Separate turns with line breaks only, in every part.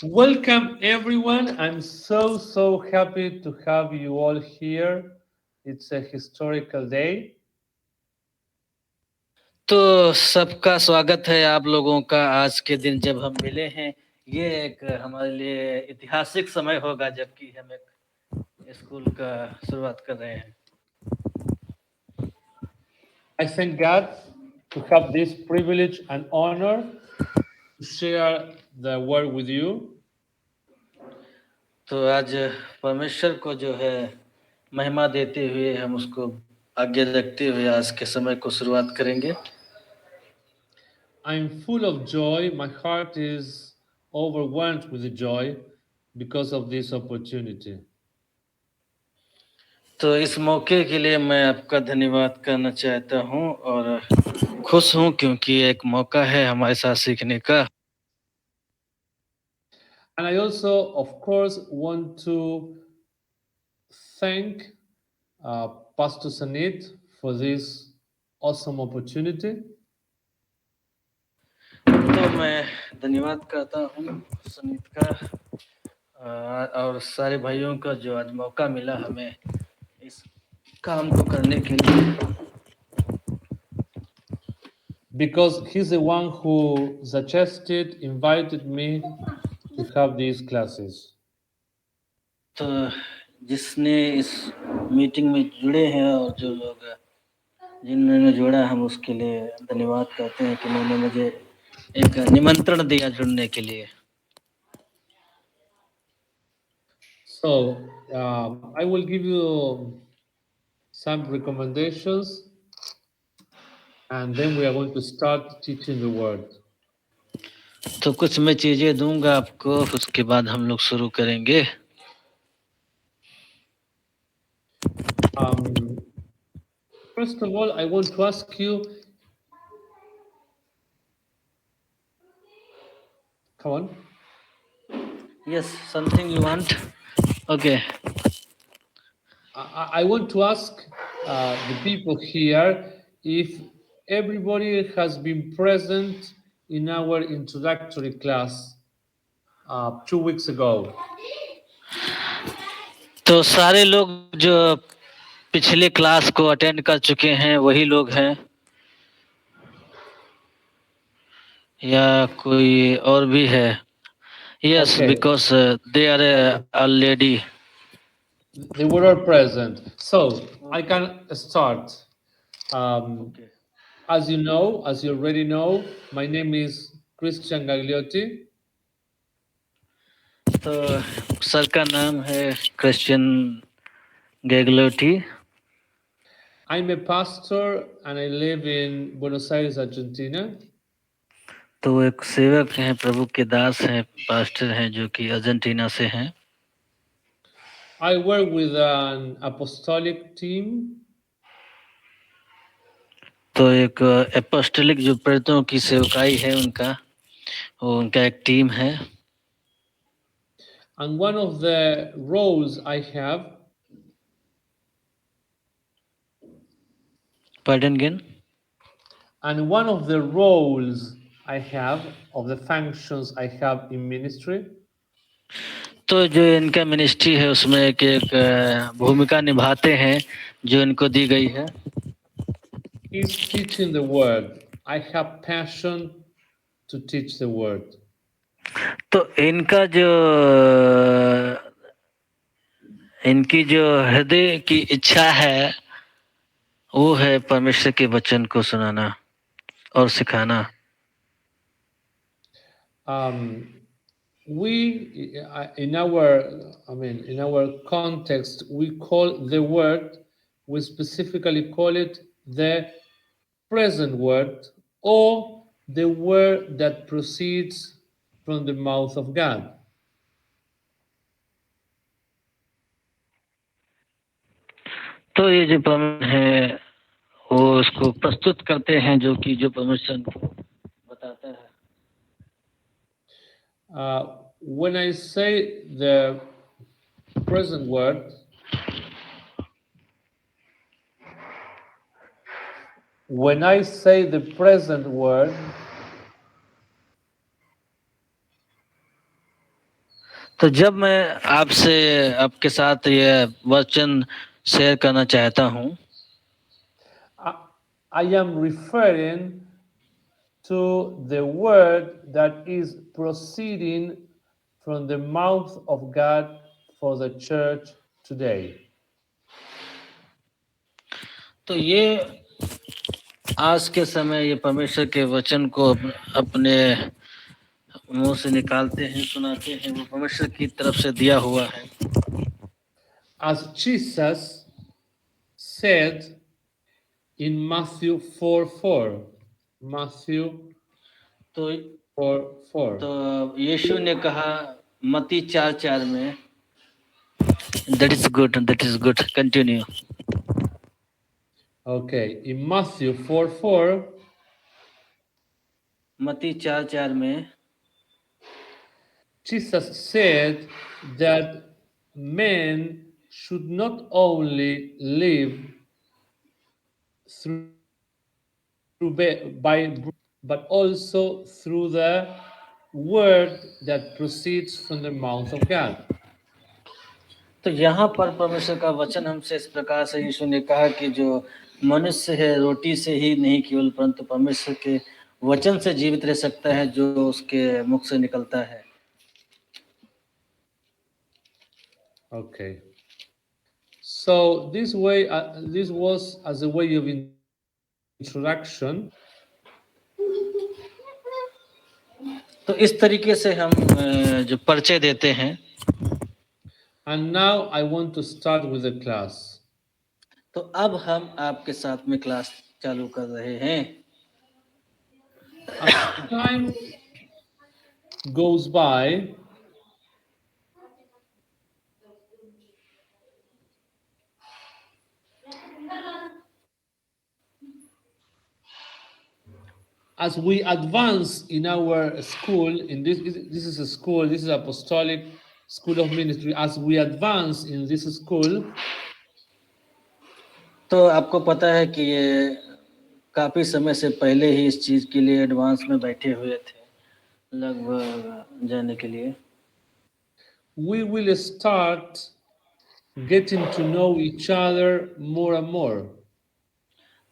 Welcome, everyone. I'm so happy to have you all here. It's a historical day.
तो सबका स्वागत है आप लोगों का आज के दिन जब हम मिले हैं। ये एक हमारे लिए ऐतिहासिक समय होगा जबकि हम एक स्कूल का शुरुआत कर रहे हैं।
I thank God to have this privilege and honor to share the word with you.
तो आज परमेश्वर को जो है महिमा देते हुए हम उसको आगे रखते हुए आज के समय को शुरुआत करेंगे।
I'm full of joy. My heart is overwhelmed with joy because of this opportunity.
तो इस मौके के लिए मैं आपका धन्यवाद करना चाहता हूँ और खुश हूँ क्योंकि एक मौका है हमारे साथ सीखने का।
And I also, of course, want to thank Pastor Sanit for this awesome opportunity.
तो मैं धन्यवाद करता हूँ सुनीत का और सारे भाइयों का जो आज मौका मिला हमें इस काम को करने के लिए।
Because he's the one who suggested, invited me to have these classes.
तो जिसने इस मीटिंग में जुड़े हैं और जो लोग जिन्होंने जोड़ा हम उसके लिए धन्यवाद करते हैं कि उन्होंने मुझे एक निमंत्रण दिया जुड़ने के लिए।
So I will give you some recommendations and then we are going to start teaching the word.
तो कुछ मैं चीजें दूंगा आपको उसके बाद हम लोग शुरू करेंगे।
First of all, I want to ask you, come on.
Yes, something you want? Okay.
I want to ask the people here if everybody has been present in our introductory class 2 weeks ago.
तो सारे लोग जो पिछले class को attend कर चुके हैं वही लोग हैं या कोई और भी है? Yes,
Okay,
because they are already.
they were all present. So I can start. Um,
Okay.
as you know, as you already know, my name is Christian Gagliotti.
तो सर का नाम है Christian गैगलोटी।
I'm a pastor and I live in Buenos Aires, Argentina.
तो वो एक सेवक हैं, प्रभु के दास हैं, पास्टर हैं जो कि अर्जेंटीना से हैं।
I work with an apostolic team.
तो एक एपोस्टलिक जो प्रेरितों की सेवकाई है उनका, वो उनका एक टीम है।
And one of the roles I have
Pardon again?
and one of the roles I have of the functions I have in ministry
तो जो इनका मिनिस्ट्री है उसमें एक भूमिका निभाते हैं जो इनको दी गई है।
is teaching the word. I have passion to teach the word.
तो इनकी जो हृदय की इच्छा है वो है परमेश्वर के वचन को सुनाना और सिखाना।
We in our context we call the word, we specifically call it the present word or the word that proceeds from the mouth of God.
तो ये जो परमेश्वर है वो उसको प्रस्तुत करते हैं जो कि जो परमेश्वर को बताता है।
When I say the present word, when I say the present word,
तो जब मैं आपसे आपके साथ ये वचन शेयर करना चाहता हूँ,
I, I am referring to the word that is proceeding from the mouth of God for the church today.
तो ये आज के समय ये परमेश्वर के वचन को अपने मुंह से निकालते हैं, सुनाते हैं, वो परमेश्वर की तरफ से दिया हुआ है।
As Jesus said in Matthew 4:4. Matthew
तो
4:4.
तो यीशु ने कहा मत्ती 4:4 में, that is good continue.
Okay, in Matthew 4:4,
मत्ती 4:4 में
Jesus said that men should not only live through by but also through the word that proceeds from the mouth of God.
तो यहाँ पर परमेश्वर का वचन हमसे इस प्रकार से यीशु ने कहा कि जो मनुष्य है रोटी से ही नहीं केवल परंतु परमेश्वर के वचन से जीवित रह सकता है जो उसके मुख से निकलता है।
Okay. So this was as a way of introduction.
तो इस तरीके से हम जो परिचय देते हैं।
And now I want to start with the class.
तो अब हम आपके साथ में क्लास चालू कर रहे हैं।
As time goes by, as we advance in our school, in this is a school, this is Apostolic School of Ministry. As we advance in this school,
तो आपको पता है कि ये काफी समय से पहले ही इस चीज के लिए एडवांस में बैठे हुए थे, लगभग जाने के लिए।
we will start getting to know each other more and more.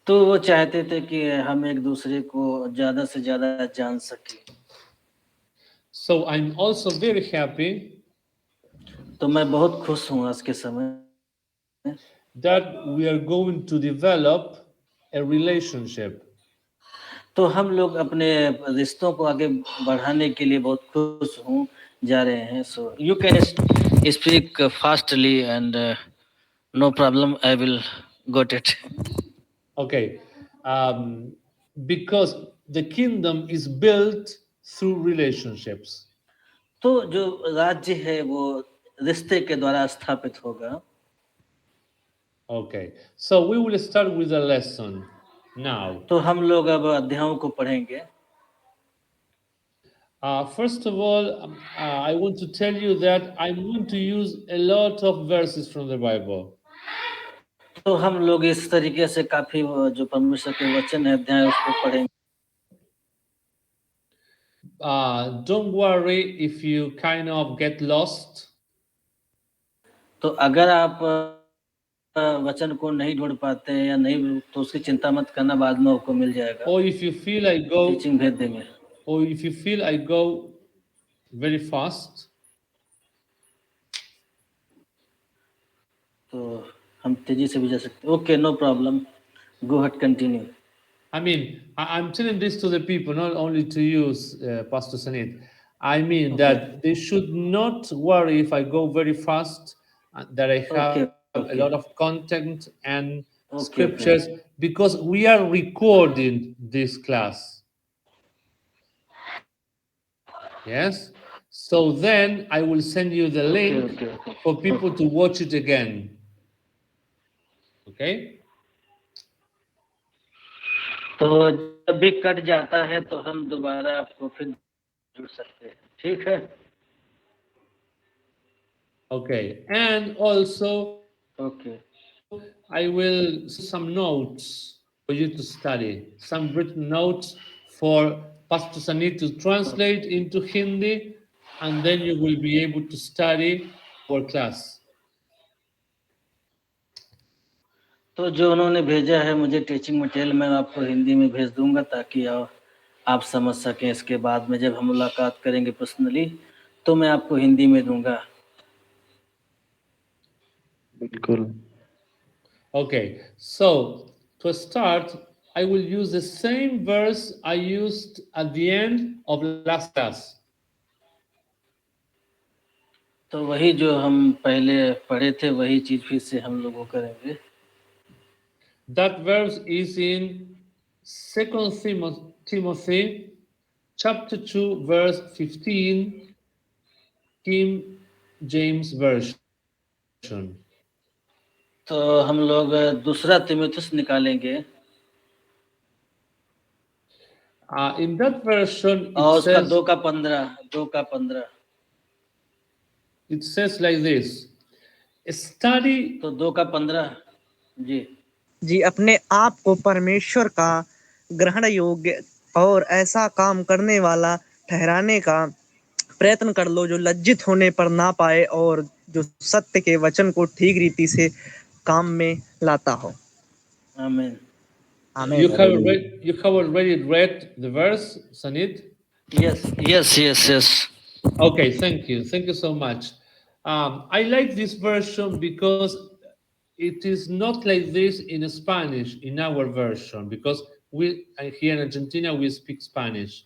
तो वो चाहते थे कि हम एक दूसरे को ज्यादा से ज्यादा जान सके।
So I'm also very happy
तो मैं बहुत खुश हूँ आज के समय
that we are going to develop a relationship.
तो हम लोग अपने रिश्तों को आगे बढ़ाने के लिए बहुत खुश हूँ जा रहे हैं। So you can speak fastly and no problem, I will got it.
Okay. Because the kingdom is built through relationships.
तो जो राज्य है वो रिश्ते के द्वारा स्थापित होगा।
Okay. So we will start with a lesson now.
तो हम लोग अब अध्यायों को पढ़ेंगे।
First of all, I want to tell you that I'm going to use a lot of verses from the Bible.
तो हम लोग इस तरीके से काफी जो परमेश्वर के वचन है अध्याय उसको पढ़ेंगे।
Don't worry if you kind of get lost.
तो अगर आप वचन को नहीं ढूंढ पाते हैं या नहीं तो उसकी चिंता मत करना, बाद में आपको मिल जाएगा।
Or if you feel I go,
teaching भेज देंगे।
or if you feel I go very fast,
तो हम तेजी से भी जा सकते हैं। Okay, no problem, go ahead, continue.
I mean, I'm telling this to the people, not only to you, Pastor Sanit. I mean that they should not worry if I go very fast, that I have a lot of content and scriptures, because we are recording this class. Yes? So then I will send you the link for people to watch it again. Okay?
तो जब भी cut जाता है तो हम दोबारा आपको फिर जुड़ सकते हैं, ठीक है?
Okay. And also,
Okay.
I will some notes for you to study, some written notes for Pastor Sanit to translate into Hindi and then you will be able to study for class.
तो जो उन्होंने भेजा है मुझे teaching material मैं आपको हिंदी में भेज दूंगा ताकि आप समझ सकें। इसके बाद में जब हम मुलाकात करेंगे पर्सनली तो मैं आपको हिंदी में दूंगा।
बिल्कुल।
Okay, so to start, I will use the same verse I used at the end of last class.
तो वही जो हम पहले पढ़े थे वही चीज फिर से हम लोगों करेंगे।
That verse is in 2 Timothy chapter 2 verse 15, King James Version.
तो हम लोग दूसरा तीमुथियुस निकालेंगे
In that version,
और उसका
says,
2 का 15
it says like this: study.
तो 2 का 15 जी
जी अपने आप को परमेश्वर का ग्रहण योग्य और ऐसा काम करने वाला ठहराने का प्रयत्न कर लो जो लज्जित होने पर ना पाए और जो सत्य के वचन को ठीक रीति से काम में लाता हो।
आमीन।
You have already read the verse, Sanit?
Yes.
Okay, thank you so much. I like this version because it is not like this in Spanish in our version, because we here in Argentina we speak Spanish.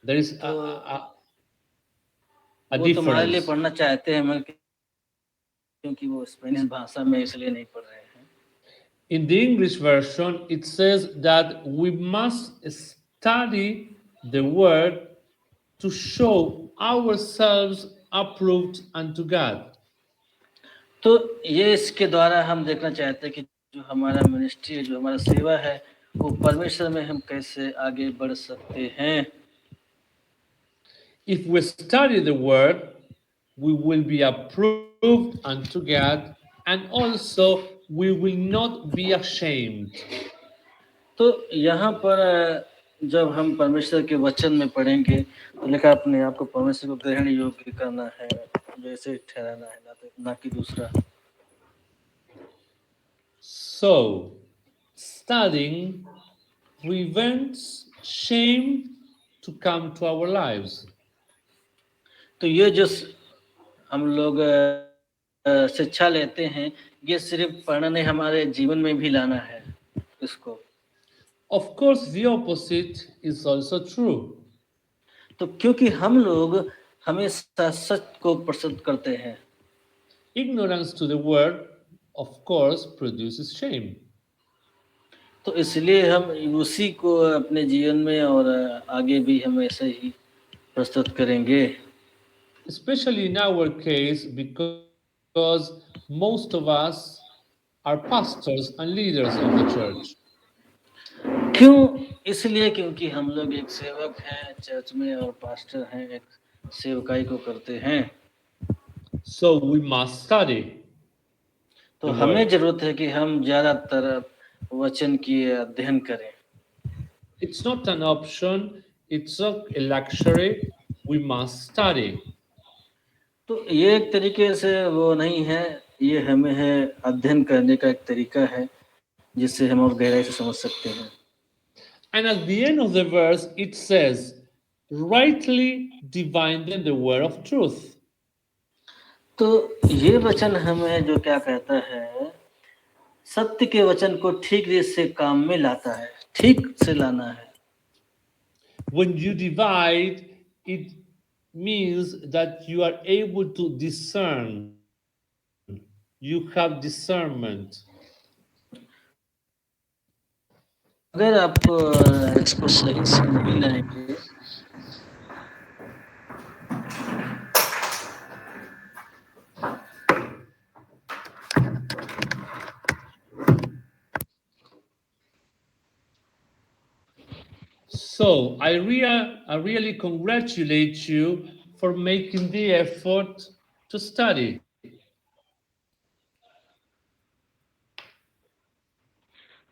There is a
वो तुम्हारे लिए
difference.
पढ़ना चाहते हैं मैं क्योंकि वो Spanish भाषा में इसलिए नहीं पढ़ रहे हैं।
In the English version, it says that we must study the word to show ourselves approved unto God.
तो ये इसके द्वारा हम देखना चाहते हैं कि जो हमारा मिनिस्ट्री जो हमारा सेवा है वो परमेश्वर में हम कैसे आगे बढ़ सकते हैं।
If we study the word, we will be approved unto God, and also we will not be ashamed.
तो यहाँ पर जब हम परमेश्वर के वचन में पढ़ेंगे तो लिखा अपने आप को परमेश्वर को ग्रहण योग्य करना है, जैसे ठहराना है, ना कि दूसरा।
So, studying prevents shame to come to our lives.
तो ये जो हम लोग शिक्षा लेते हैं ये सिर्फ पढ़ने हमारे जीवन में भी लाना है इसको।
Of course, the opposite is also true.
तो क्योंकि हम लोग हमेशा सच को पसंद करते हैं।
Ignorance to the word, of course, produces shame.
तो इसलिए हम उसी को अपने जीवन में और आगे भी हम ऐसे ही प्रस्तुत करेंगे।
Especially in our case, because most of us are pastors and leaders of the church.
क्यों? इसलिए क्योंकि हम लोग एक सेवक हैं चर्च में और पास्टर हैं, एक सेवकाई को करते हैं।
So we must study.
तो हमें जरूरत है कि हम ज्यादातर वचन की अध्ययन करें।
It's not an option, it's a luxury. We must study.
तो ये एक तरीके से वो नहीं है, ये हमें है अध्ययन करने का एक तरीका है जिससे हम और गहराई से समझ सकते हैं।
And at the end of the verse, it says, rightly dividing the word of truth.
तो ये वचन हमें जो क्या कहता है, सत्य के वचन को ठीक रीति से काम में लाता है, ठीक से लाना है।
When you divide, it means that you are able to discern. You have discernment.
अगर आप इसको सही से नहीं लाएंगे
So I really congratulate you for making the effort to study.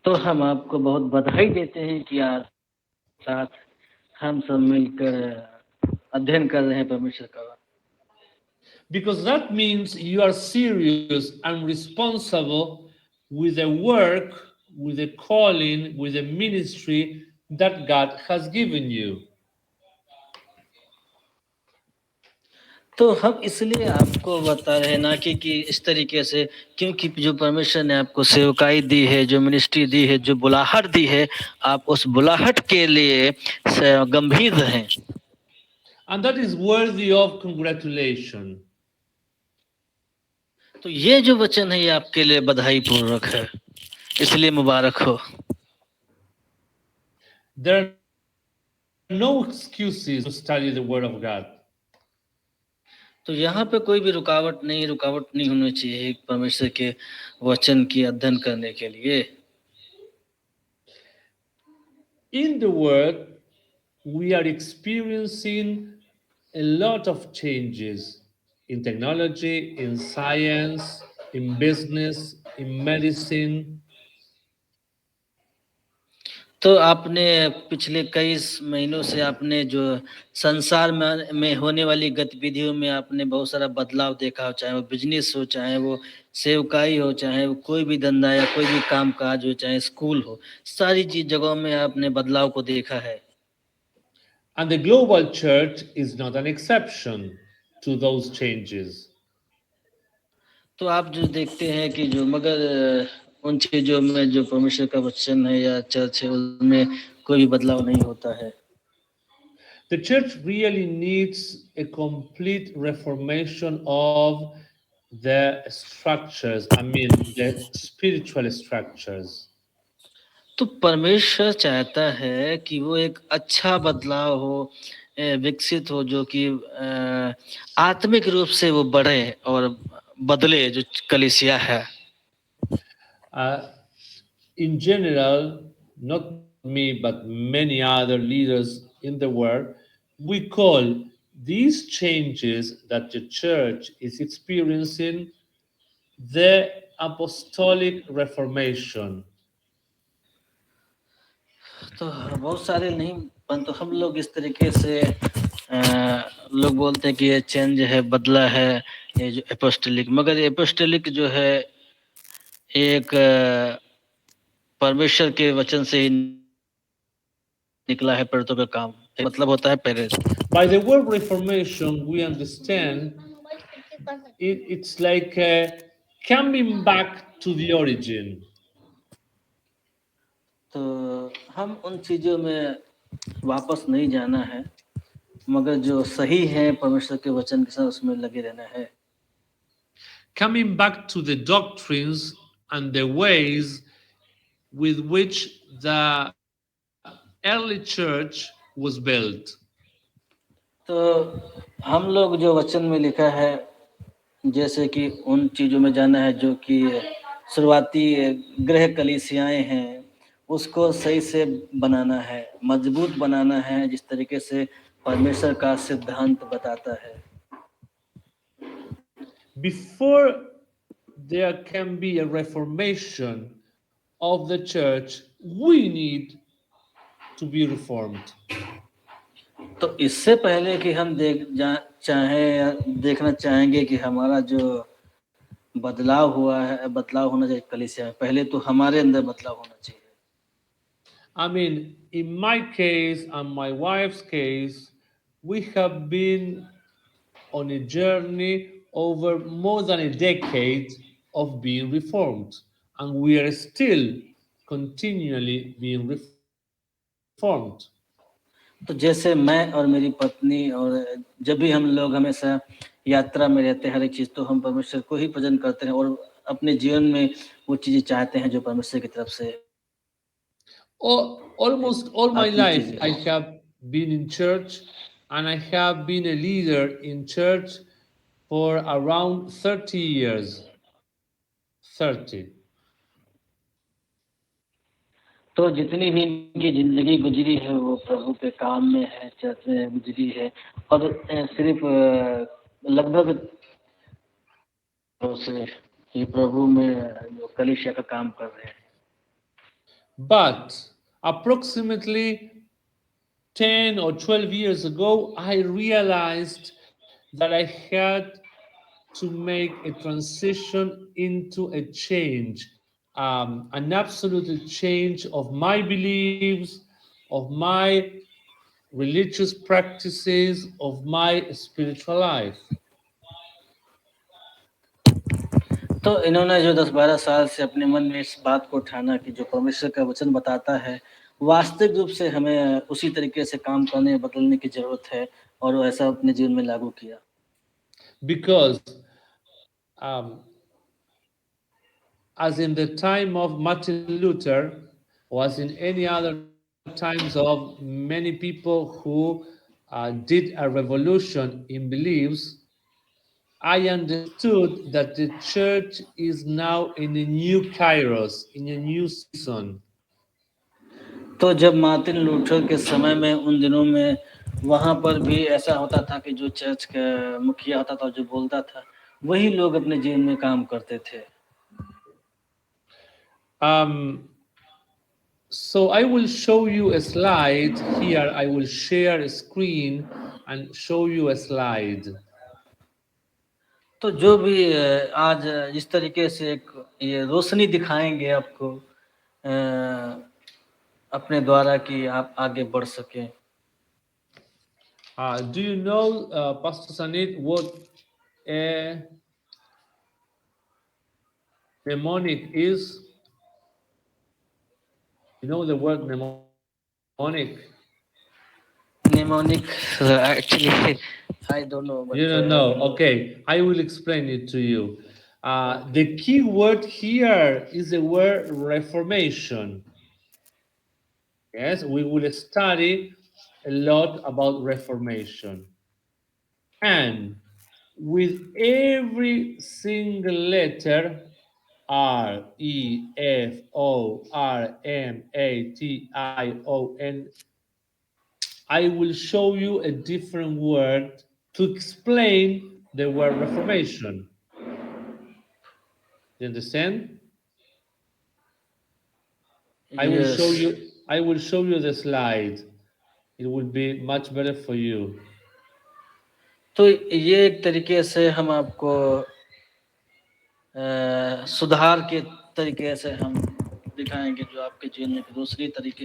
तो हम आपको बहुत बधाई देते हैं कि आज साथ हम सब मिलकर अध्ययन कर रहे हैं परमेश्वर का।
Because that means you are serious and responsible with the work, with the calling, with the ministry that God has given you.
तो हम इसलिए आपको बता रहे हैं ना कि इस तरीके से, क्योंकि जो परमेश्वर ने आपको सेवकाई दी है, जो मिनिस्ट्री दी है, जो बुलाहट दी है, आप उस बुलाहट के लिए गंभीर रहें।
And that is worthy of congratulation.
तो ये जो वचन है ये आपके लिए बधाई पूर्वक है, इसलिए मुबारक हो।
There are no excuses to study the Word of God.
तो यहाँ पे कोई भी रुकावट नहीं होनी चाहिए परमेश्वर के वचन की अध्ययन करने के लिए।
In the Word, we are experiencing a lot of changes in technology, in science, in business, in medicine.
तो आपने पिछले कई महीनों से आपने जो संसार में होने वाली गतिविधियों में आपने बहुत सारा बदलाव देखा हो, चाहे वो बिजनेस हो, चाहे वो सेवकाई हो, चाहे वो कोई भी धंधा या कोई भी काम काज हो, चाहे स्कूल हो, सारी चीज जगहों में आपने बदलाव को देखा है।
And the global church is not an exception to those changes.
तो आप जो देखते हैं कि जो मगर उन चीजों में जो परमेश्वर का वचन है या चर्च है उनमें कोई भी बदलाव नहीं होता है।
The church really needs a complete reformation of the structures, I mean, the spiritual structures.
तो परमेश्वर चाहता है कि वो एक अच्छा बदलाव हो, विकसित हो, जो कि आत्मिक रूप से वो बढ़े और बदले जो कलीसिया है।
In general, not me, but many other leaders in the world, we call these changes that the church is experiencing the apostolic reformation.
तो बहुत सारे नहीं, परंतु हम लोग इस तरीके से लोग बोलते हैं कि ये चेंज है, बदला है, ये जो एपोस्टोलिक, मगर एपोस्टोलिक जो है एक परमेश्वर के वचन से ही निकला है, प्रेरितों का काम, मतलब होता है प्रेरित।
By the word reformation, we understand it's like coming back to the origin.
तो हम उन चीजों में वापस नहीं जाना है, मगर जो सही है परमेश्वर के वचन के साथ उसमें लगे रहना है।
Coming back to the doctrines and the ways with which the early church was built.
तो हम लोग जो वचन में लिखा है, जैसे कि उन चीजों में जाना है जो कि शुरुआती गृह कलीसियाएं हैं, उसको सही से बनाना है, मजबूत बनाना है, जिस तरीके से परमेश्वर का सिद्धांत बताता है।
Before there can be a reformation of the church, we need to be reformed.
तो इससे पहले कि हम देखना चाहेंगे कि हमारा जो बदलाव हुआ है, बदलाव होना चाहिए कलीसिया में, पहले तो हमारे अंदर बदलाव होना चाहिए।
I mean, in my case and my wife's case, we have been on a journey over more than a decade of being reformed, and we are still continually being reformed.
तो जैसे मैं और मेरी पत्नी, और जब भी हम लोग हमेशा यात्रा में रहते हैं, हर एक चीज तो हम परमेश्वर को ही भजन करते हैं और अपने जीवन में वो चीजें चाहते हैं जो परमेश्वर की तरफ से।
Almost all my
आत्मिक
life,
चीजें।
I have been in church, and I have been a leader in church for around 30 years. 30.
तो जितनी भी इनकी जिंदगी गुजरी है वो प्रभु के काम में है, चर्च में गुजरी है, और सिर्फ लगभग से ये प्रभु में जो कलीसिया का काम कर रहे हैं।
But approximately 10 or 12 years ago, I realized that I had to make a transition into a change, an absolute change of my beliefs, of my religious practices, of my spiritual life.
तो इन्होंने जो 10-12 साल से अपने मन में इस बात को ठाना कि जो परमेश्वर का वचन बताता है, वास्तविक रूप से हमें उसी तरीके से काम करने बदलने की जरूरत है, और वो ऐसा अपने जीवन में लागू किया।
Because um, as in the time of Martin Luther, or as in any other times of many people who did a revolution in beliefs, I understood that the church is now in a new kairos, in a new season.
तो जब Martin Luther के समय में उन दिनों में वहां पर भी ऐसा होता था कि जो चर्च का मुखिया होता था, जो बोलता था, वही लोग अपने जीवन में काम करते थे।
So I will show you a slide here. I will share a screen and show you a slide.
तो जो भी आज इस तरीके से एक ये रोशनी दिखाएंगे आपको अपने द्वारा कि आप आगे बढ़ सकें।
Do you know, Pastor Sanit, what a mnemonic is? You know the word mnemonic?
Mnemonic, actually, I don't know. But,
You don't know. Okay, I will explain it to you. The key word here is the word reformation. Yes, we will study a lot about reformation. And with every single letter, R, E, F, O, R, M, A, T, I, O, N, I will show you a different word to explain the word reformation. You understand? I will show
yes.
you. I will show you the slide. It will be much better for you.
तो ये एक तरीके से हम आपको सुधार के तरीके से हम दिखाएंगे, जो आपके जीवन में दूसरी तरीके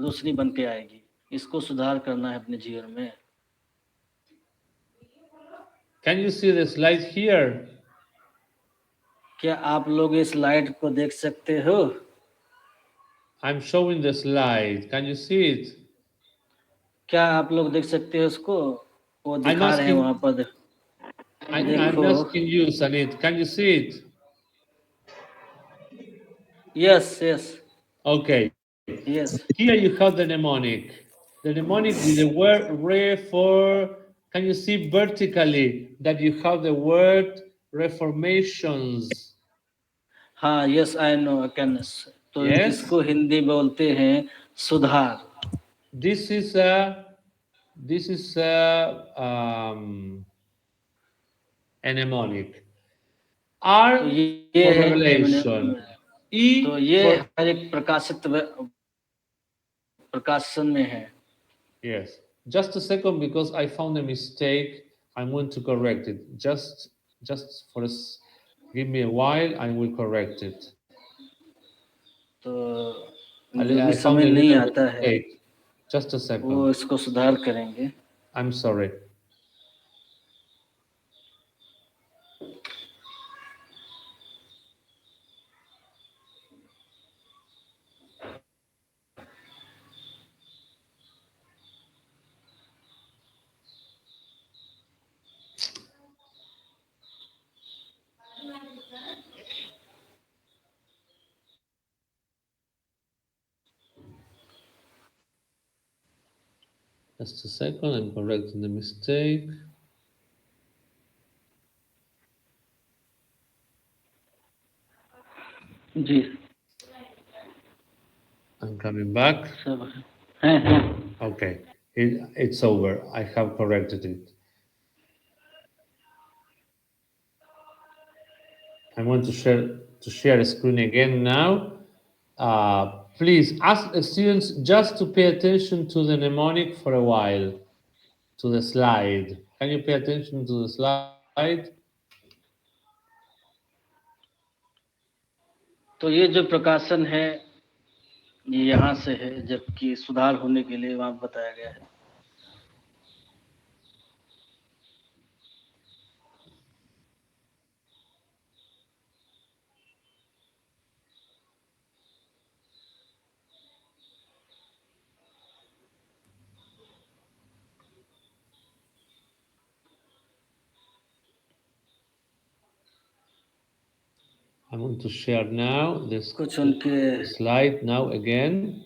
रोशनी बन के आएगी। इसको सुधार करना है अपने जीवन में।
Can you see the slide here?
क्या आप लोग इस स्लाइड को देख सकते हो?
I'm showing the slide. Can you see it?
क्या आप लोग देख सकते हो इसको? वो
I'm
दिखा रहे हैं वहां
asking.
पर।
I'm
देखो।
asking you, Sanit. Can you see it?
Yes yes
Okay.
Yes.
Here you have the mnemonic. The mnemonic with the word re for. Can you see vertically that you have the word reformations?
हाँ, yes I know can. तो
Yes.
इसको हिंदी में बोलते हैं सुधार।
This is a. This is a mnemonic. R
तो ये
for
है
revelation.
तो
E
ये
for.
हर एक प्रकाशन में है।
Yes. Just a second, because I found a mistake. I'm going to correct it. Just for us. Give me a while. I will correct it.
तो जो भी
I found
समय
a
नहीं
little
आता है
mistake. Just a
वो
second.
इसको सुधार करेंगे।
I'm sorry. Just a second. I'm correcting the mistake.
Ji
I'm coming back.
सब हैं।
Okay. It's over. I have corrected it. I want to share a screen again now. Please ask the students just to pay attention to the mnemonic for a while, to the slide. Can you pay attention to the slide?
तो ये जो प्रकाशन है ये यहाँ से है, जबकि सुधार होने के लिए वहाँ बताया गया है।
I'm going to share now this
कुछ उनके
slide now again,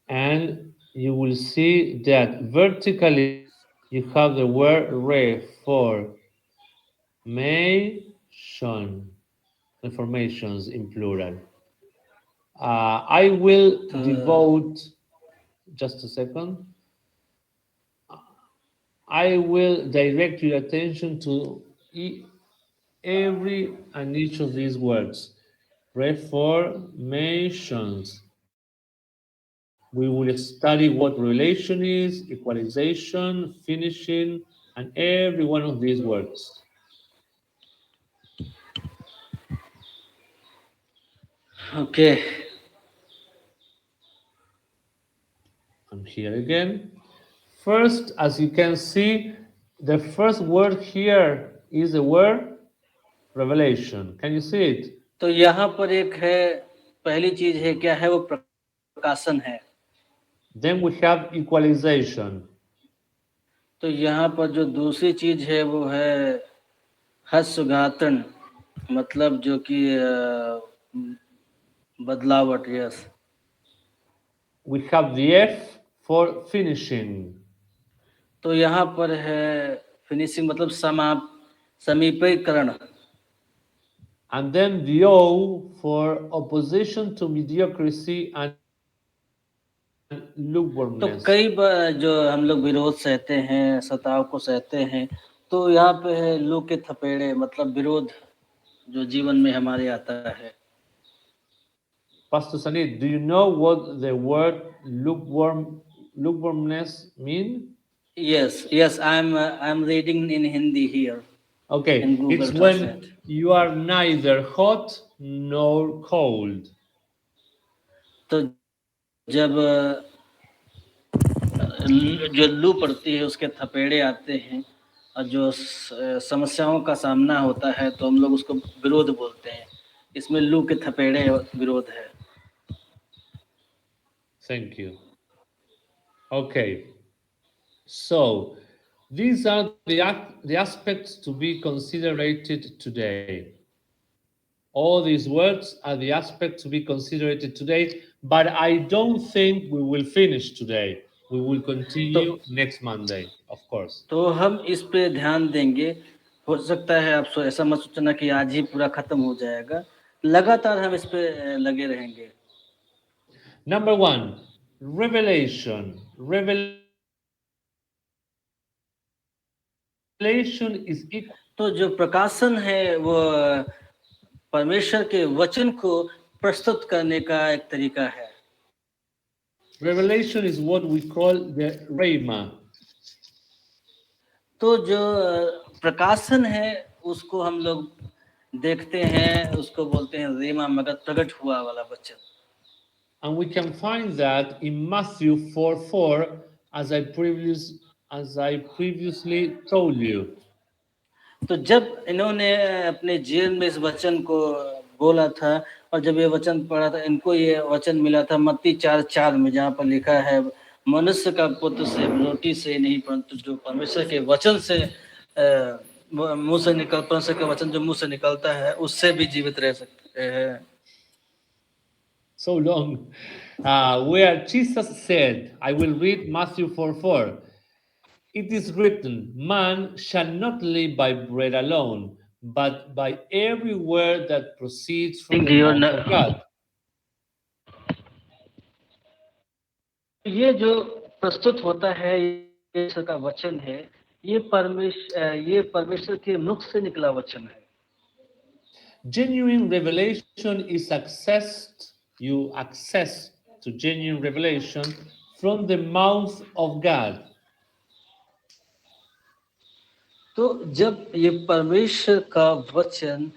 and you will see that vertically you have the word reformations in plural. I will devote, just a second, I will direct your attention to every and each of these words. Reformations. We will study what relation is, equalization, finishing, and every one of these words.
Okay.
I'm here again. First, as you can see, the first word here is the word revelation. Can you see it?
तो यहाँ पर एक है, पहली चीज है, क्या है वो? प्रकाशन है।
Then we have equalization.
तो यहाँ पर जो दूसरी चीज है वो है हस्वघातन, मतलब जो कि बदलावट। Yes.
We have the F for finishing.
तो यहाँ पर है फिनिशिंग, मतलब समीपीकरण।
And then the O for opposition to mediocrity and
तो
lukewarmness.
कई बार जो हम लोग विरोध सहते हैं, सताव को सहते हैं, तो यहाँ पे है लू के थपेड़े, मतलब विरोध जो जीवन में हमारे आता है।
Pastor Sanit, do you know what the word lukewarmness mean?
Yes, I'm reading in Hindi here.
Okay,
In Google
it's when
Translate.
you are neither hot nor cold.
तो जब जो लू पड़ती है, उसके थपेड़े आते हैं और जो समस्याओं का सामना होता है, तो हम लोग उसको विरोध बोलते हैं। इसमें लू के थपेड़े विरोध है।
Thank you. Okay, so these are the aspects to be considered today. All these words are the aspects to be considered today, but I don't think we will finish today. We will continue next Monday, of course.
तो हम इस पे ध्यान देंगे। हो सकता है आप ऐसा मत सोचना कि आज ही पूरा खत्म हो जाएगा, लगातार हम इस पे लगे रहेंगे।
Number 1, revelation. Revelation is equal.
तो जो प्रकाशन है वो परमेश्वर के वचन को प्रस्तुत करने का एक तरीका है।
Revelation is what we call the rhema.
तो जो प्रकाशन है उसको हम लोग देखते हैं, उसको बोलते हैं रेमा, मगर प्रकट हुआ वाला वचन।
And we can find that in Matthew 4:4, as I previously told you.
तो जब इन्होंने अपने जीवन में इस वचन को बोला था और जब ये वचन पढ़ा था, इनको ये वचन मिला था मत्ती 4:4 में, जहाँ पर लिखा है मनुष्य का पुत्र से रोटी से नहीं परंतु जो परमेश्वर के वचन से मुंह से निकल परमेश्वर के वचन जो मुंह से निकलता है उससे भी जीवित रह सकते हैं।
So long. Where Jesus said, I will read Matthew 4:4. It is written, man shall not live by bread alone, but by every word that proceeds from the mouth of God.
ये जो प्रस्तुत होता है, ये ईश्वर का वचन है, ये परमेश्वर के मुख से निकला वचन है।
Genuine revelation is accessed you access to genuine revelation from the mouth of God.
तो जब ये परमेश्वर का वचन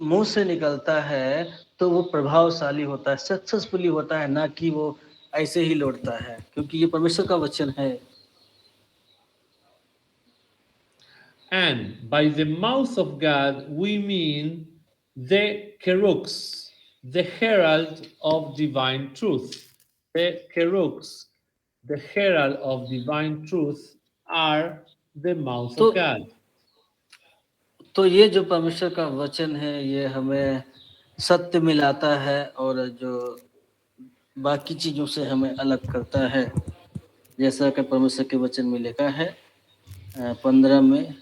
मुंह से निकलता है तो वो प्रभावशाली होता है, सक्सेसफुली होता है, ना कि वो ऐसे ही लौटता है, क्योंकि ये परमेश्वर का वचन है।
And by the mouth of God, we mean the kerux, the herald of divine truth. The kerux, the herald of divine truth, are the mouth
तो
of God.
तो ये जो परमेश्वर का वचन है ये हमें सत्य मिलाता है और जो बाकी चीजों से हमें अलग करता है, जैसा कि परमेश्वर के वचन में लिखा है 15 में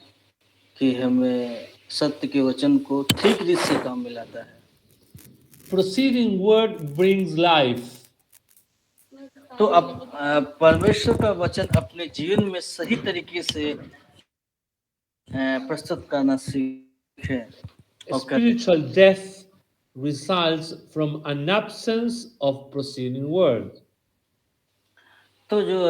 कि हमें सत्य के वचन को ठीक रीत से काम मिलाता है।
Proceeding word brings life.
तो अब परमेश्वर का वचन अपने जीवन में सही तरीके से प्रस्तुत करना सीखें।
Spiritual death results from an absence of proceeding word.
तो जो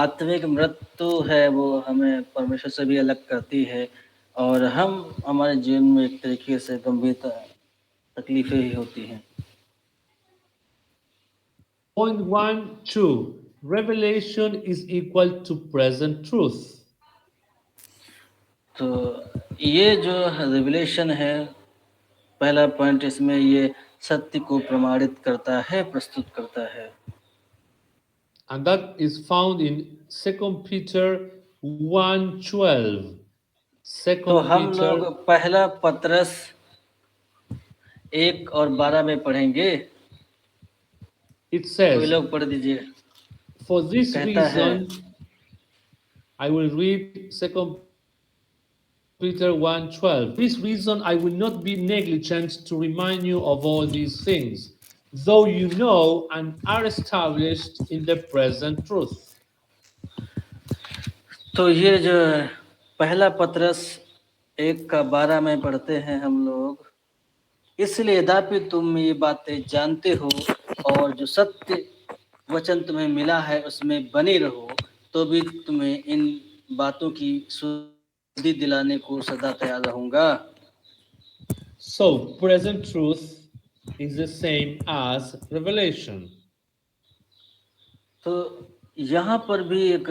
आत्मिक मृत्यु है वो हमें परमेश्वर से भी अलग करती है और हम हमारे जीवन में एक तरीके से गंभीर तकलीफें ही होती हैं।
Point 1, 2. Revelation is equal to present truth.
तो ये जो रिवलेशन है, पहला पॉइंट इसमें ये सत्य को प्रमाणित करता है, प्रस्तुत करता है।
And that is found in 2 Peter 1:12.
तो
2
हम
Peter,
लोग पहला पत्रस 1 और 12 में पढ़ेंगे।
it
कोई
says,
लोग पढ़ दीजिए।
for this
कहता है
reason, I will read 2 Peter 1:12. This reason I will not be negligent to remind you of all these things, though you know and are established in the present truth.
तो ये जो पहला पत्रस 1 का 12 में पढ़ते हैं हम लोग, इसलिए यद्यपि तुम ये बातें जानते हो और जो सत्य वचन तुम्हें मिला है उसमें बने रहो, तो भी तुम्हें इन बातों की शुद्धि दिलाने को सदा तैयार रहूंगा।
So, present truth is the same as revelation.
तो यहाँ पर भी एक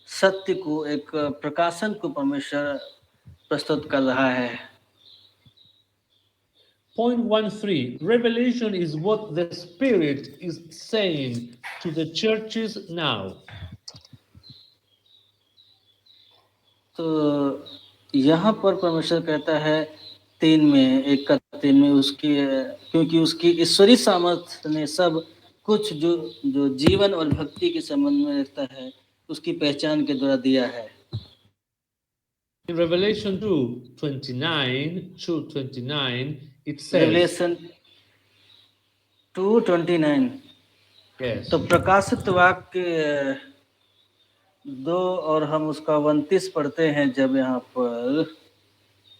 सत्य को, एक प्रकाशन को परमेश्वर प्रस्तुत कर रहा है।
Point 13. Revelation is what the Spirit is saying to the churches now.
तो यहाँ पर परमेश्वर कहता है 3 में, 1 का 3 में, उसकी क्योंकि उसकी ईश्वरीय सामर्थ्य ने सब कुछ जो जीवन और भक्ति के संबंध में रखता है उसकी पहचान के द्वारा दिया है।
In Revelation 2:29, it says,
revelation 2:29,
yes,
तो प्रकाशित वाक्य 2 और हम उसका 29 पढ़ते हैं जब यहाँ पर,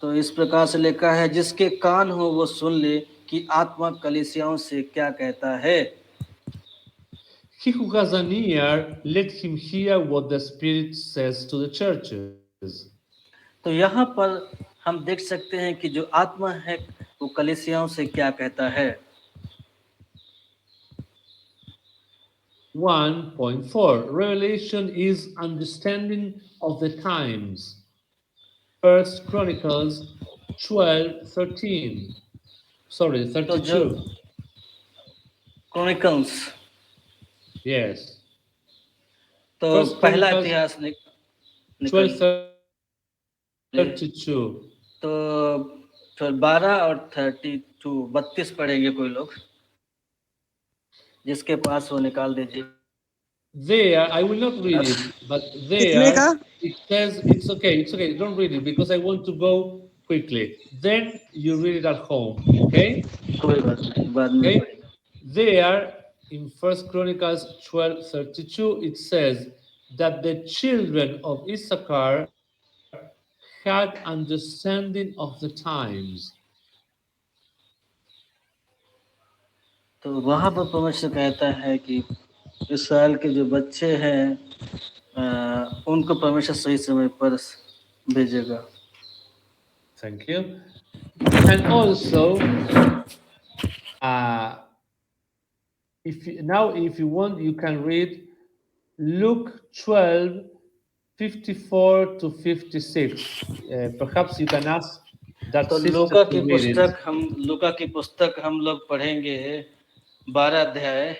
तो इस प्रकार से लिखा है, जिसके कान हो वो सुन ले कि आत्मा कलीसियाओं से क्या कहता है।
he who has an ear, let him hear what the Spirit says to the churches.
तो यहाँ पर हम देख सकते हैं कि जो आत्मा है वो कलीसियाओं से क्या कहता है।
1.4. Revelation is understanding of the times. 1 Chronicles 12:13. Sorry,
तो जो
32.
Chronicles,
Yes.
तो
First
पहला
Chronicles
इतिहास निकल
12:32.
तो फिर 12 और 32 पढ़ेंगे कोई लोग, जिसके पास वो निकाल दीजिए।
There, I will not read it, but
कितने का?
there it says, it's okay, don't read it because I want to go quickly. Then you read it at home, okay?
कोई बात नहीं, बाद में
Okay?
पढ़ेंगे।
There, in First Chronicles 12:32, it says that the children of Issachar had understanding of the times.
तो वहां पर परमेश्वर कहता है कि इसराइल के जो बच्चे हैं उनको परमेश्वर सही समय पर भेजेगा.
Thank you. And also, if you want, you can read Luke 12, 54 to 56. Perhaps you can ask that
तो
sister
Luka
to read it.
लूका की पुस्तक हम लोग पढ़ेंगे 12 अध्याय.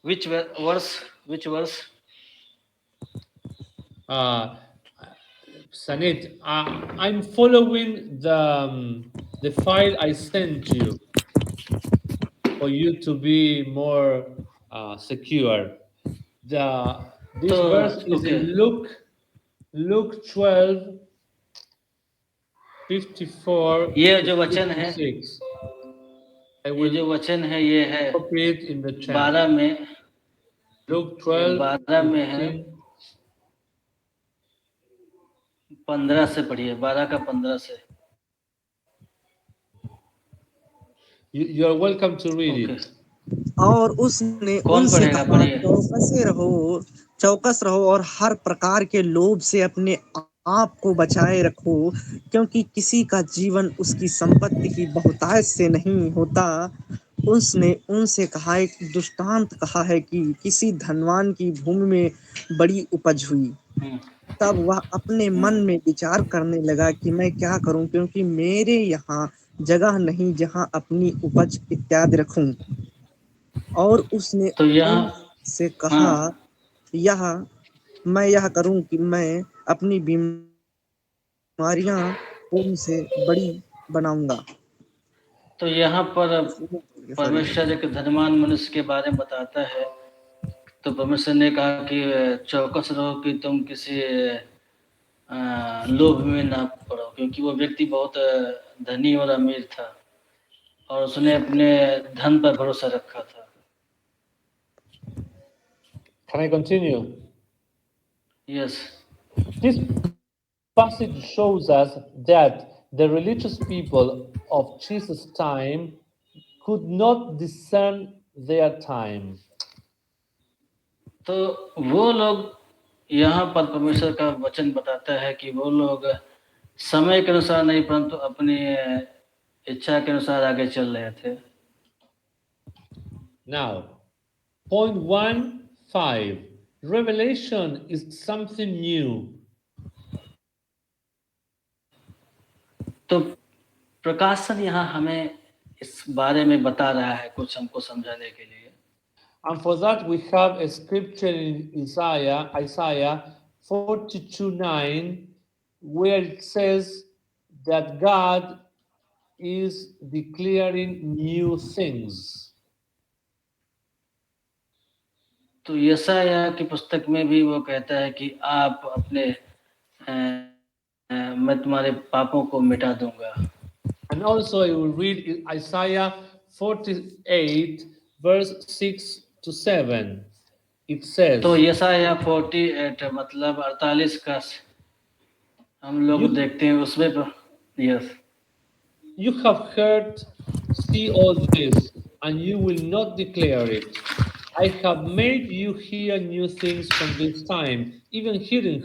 which verse?
Sanit, I'm following the file I sent you for you to be more secure. This
तो
verse is
okay.
in Luke 12, 54
ये
to
जो वचन है
56. I
ये
will
जो वचन है ये है
copy it in the chat.
12 में
Luke
ये
12,
12 में है
15.
15 से पढ़िए 12 का 15 से.
You're welcome to read
okay.
it.
और उसने
कौन
उनसे
पढ़ेगा?
कहा,
पढ़िए.
चौकस रहो और हर प्रकार के लोभ से अपने आप को बचाए रखो, क्योंकि किसी का जीवन उसकी संपत्ति की बहुतायत से नहीं होता. उसने उनसे कहा, एक दृष्टांत कहा है कि किसी धनवान की भूमि में बड़ी उपज हुई. तब वह अपने मन में विचार करने लगा कि मैं क्या करूं, क्योंकि मेरे यहाँ जगह नहीं जहाँ अपनी उपज इत्यादि रखूं. और उसने
तो यहाँ
उनसे कहा, मैं यह करूं कि मैं अपनी बीमारियां उनसे बड़ी बनाऊंगा.
तो यहाँ पर परमेश्वर एक धनवान मनुष्य के बारे में बताता है. तो परमेश्वर ने कहा कि चौकस रहो कि तुम किसी लोभ में ना पड़ो, क्योंकि वो व्यक्ति बहुत धनी और अमीर था और उसने अपने धन पर भरोसा रखा था.
Can I continue?
Yes.
This passage shows us that the religious people of Jesus' time could not discern their time.
तो वो लोग यहाँ पर परमेश्वर का वचन बताता है कि वो लोग समय के अनुसार नहीं परंतु अपनी इच्छा के अनुसार आगे चल रहे थे.
Now, point 1.5. Revelation is something new.
तो प्रकाशन यहाँ हमें इस बारे में बता रहा है कुछ हमको समझाने के लिए.
And for that we have a scripture in Isaiah 42:9, where it says that God is declaring new things.
तो यशायाह की पुस्तक में भी वो कहता है कि आप अपने मैं तुम्हारे पापों को मिटा दूंगा.
And also I will read Isaiah 48 verse 6 to 7. It says,
तो यशायाह 48 मतलब 48 का हम लोग देखते हैं उसमें. Yes.
You have heard, see all this, and you will not declare it. I have made you hear new things from this time, even hidden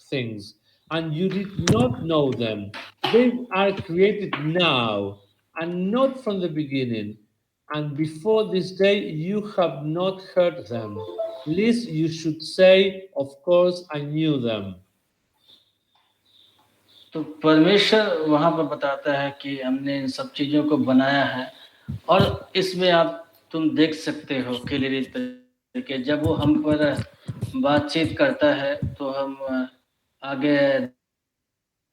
things, and you did not know them. They are created now, and not from the beginning. And before this day you have not heard them. Lest you should say, of course I knew them.
तो परमेश्वर वहां पर बताता है कि हमने इन सब चीजों को बनाया है और इसमें तुम देख सकते हो क्लियरली तरीके जब वो हम पर बातचीत करता है तो हम आगे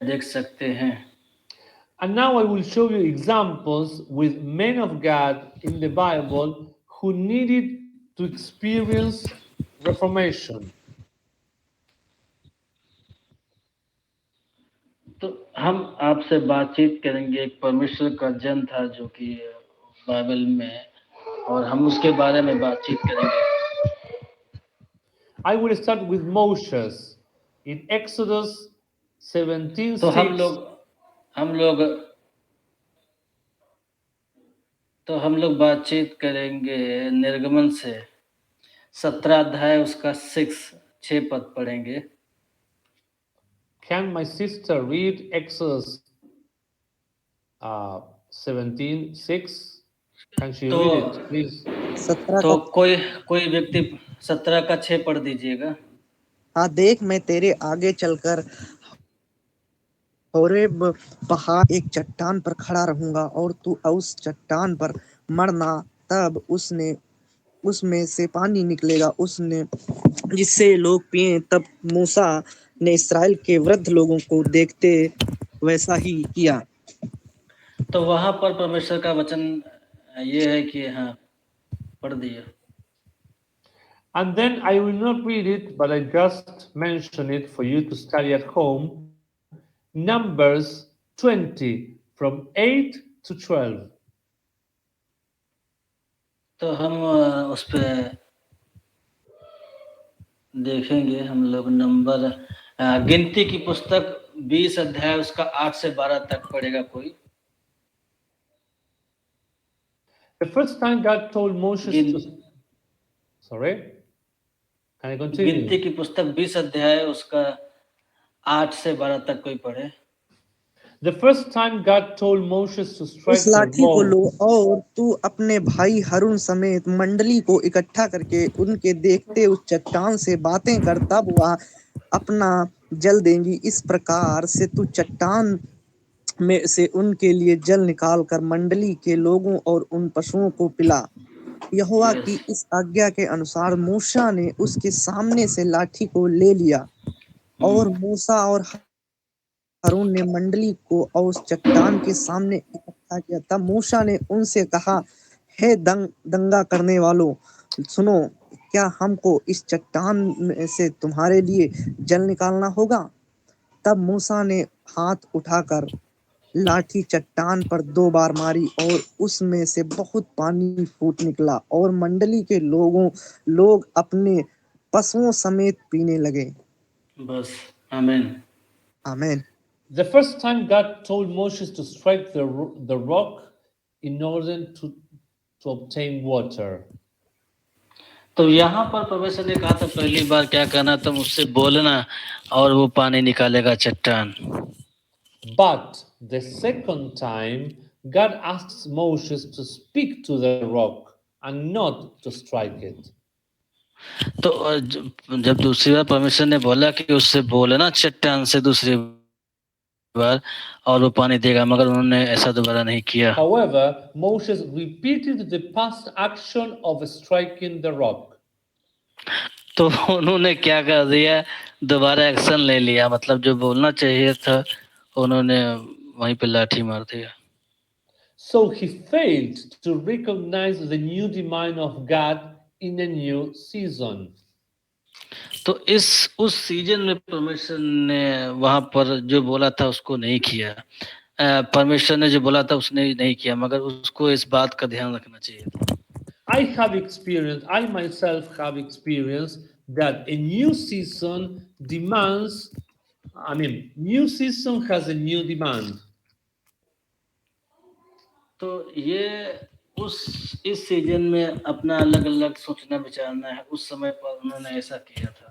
देख सकते हैं.
And now I will show you examples with men of God in the Bible who needed to experience reformation.
तो हम आपसे बातचीत करेंगे. एक परमेश्वर का जन था जो कि बाइबल में और हम उसके बारे में बातचीत करेंगे.
I will start with Moses in Exodus 17:6.
तो हम लोग तो हम लोग बातचीत करेंगे निर्गमन से 17 अध्याय उसका 6 पद पढ़ेंगे।
Can my sister read Exodus 17:6? Can she
तो
read it, please?
17
तो
का।
कोई व्यक्ति 17 का 6 पढ़ दीजिएगा।
हाँ, देख मैं तेरे आगे चलकर होरेब पहाड़ एक चट्टान पर खड़ा रहूंगा और तू उस चट्टान पर मरना। तब उसमें से पानी निकलेगा, उसने जिससे लोग पिए। तब मूसा ने इस्राएल के वृद्ध लोगों को देखते वैसा ही किया।
तो वहां पर परमेश्वर का वचन ये है कि हाँ, पढ़ दिया।
And then I will not read it, but I just mention it for you to study at home. Numbers 20 from 8 to 12.
तो हम उस पे देखेंगे हम लोग नंबर गिनती की पुस्तक 20 अध्याय उसका 8 से 12 तक पढ़ेगा कोई।
The first time God told Moses
गिन,
to. Sorry? Can I
गिनती
continue?
की पुस्तक 20 अध्याय उसका 8 से 12 तक कोई पढ़े।
The first time God told Moses to
उस
strike the
लाठी को लो
rock.
और तू अपने भाई हारून समेत मंडली को इकट्ठा करके उनके देखते उस चट्टान से बातें कर, तब वह अपना जल देंगी। इस प्रकार से तू चट्टान में से उनके लिए जल निकाल कर मंडली के लोगों और उन पशुओं को पिला। यहोवा
यस,
की इस आज्ञा के अनुसार मूसा ने उसके सामने से लाठी को ले लिया और मूसा और हारून ने मंडली को और उस चट्टान के सामने इकट्ठा किया। तब मूसा ने उनसे कहा, हे दंगा करने वालों, सुनो, क्या हमको इस चट्टान में से तुम्हारे लिए जल निकालना होगा? तब मूसा ने हाथ उठाकर लाठी चट्टान पर 2 बार मारी और उसमें से बहुत पानी फूट निकला और मंडली के लोग अपने पशुओं समेत पीने लगे।
बस, आमीन।
आमीन।
The first time God told Moses to strike the rock in order to obtain water.
तो यहाँ पर परमेश्वर ने कहा था पहली बार क्या करना, तुम उससे बोलना और वो पानी निकालेगा चट्टान।
But the second time, God asks Moses to speak to the rock and not to strike it.
तो जब दूसरी बार परमेश्वर ने बोला कि उससे बोलना चट्टान से दूसरी बार और वो पानी देगा, मगर उन्होंने ऐसा दोबारा नहीं किया।
However, Moses repeated the past action of striking the rock.
तो उन्होंने क्या कर दिया, दोबारा एक्शन ले लिया, मतलब जो बोलना चाहिए था उन्होंने वहीं पे लाठी मार दिया।
So he failed to recognize the new demand of God in a new season.
तो उस सीजन में परमेश्वर ने वहां पर जो बोला था उसको नहीं किया। परमेश्वर ने जो बोला था उसने नहीं किया, मगर उसको इस बात का ध्यान रखना चाहिए।
I myself have experienced that a new season demands, new season has a new demand.
तो ये इस सीजन में अपना अलग अलग सोचना विचारना है, उस समय पर उन्होंने ऐसा किया था।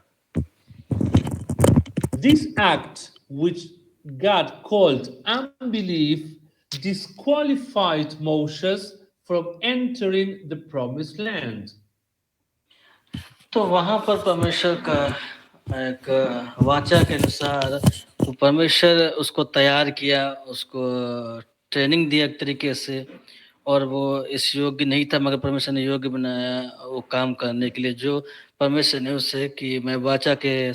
This act, which God called unbelief, disqualified Moses from entering the promised land.
तो वहां पर परमेश्वर का एक वाचा के अनुसार तो परमेश्वर उसको तैयार किया, उसको ट्रेनिंग दिया एक तरीके से, और वो इस योग्य नहीं था, मगर परमेश्वर ने योग्य बनाया वो काम करने के लिए जो परमेश्वर ने उससे कि मैं वाचा के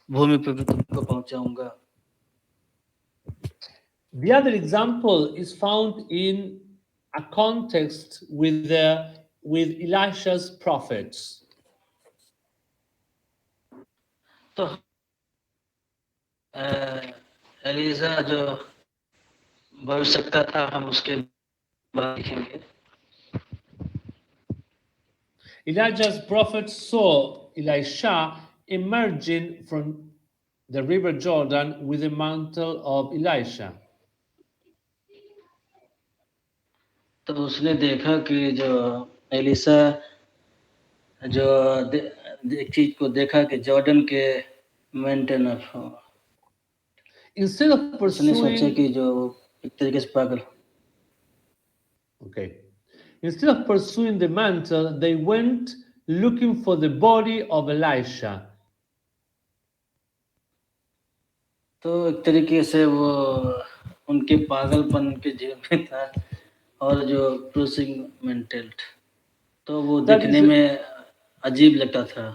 भूमि पे भी तुमको पहुंचाऊंगा।
The other example is found in a context with Elisha's prophets.
तो एलिजा जो भविष्यवक्ता था, हम उसके बाद देखेंगे।
Elijah's prophets saw Elisha emerging from the river Jordan with the mantle of Elisha.
तो उसने देखा कि जो एलिसा जो एक चीज को देखा कि जॉर्डन के मेंटेन ऑफ,
Instead of
उसने सोचा कि
pursuing,
जो एक तरीके से पागल,
okay, instead of pursuing the mantle, they went looking for the body of Elisha.
तो एक तरीके से वो उनके पागलपन के जेल में था और जो क्रूसिंग मेंटल, तो वो
That
दिखने
is,
में अजीब लगता था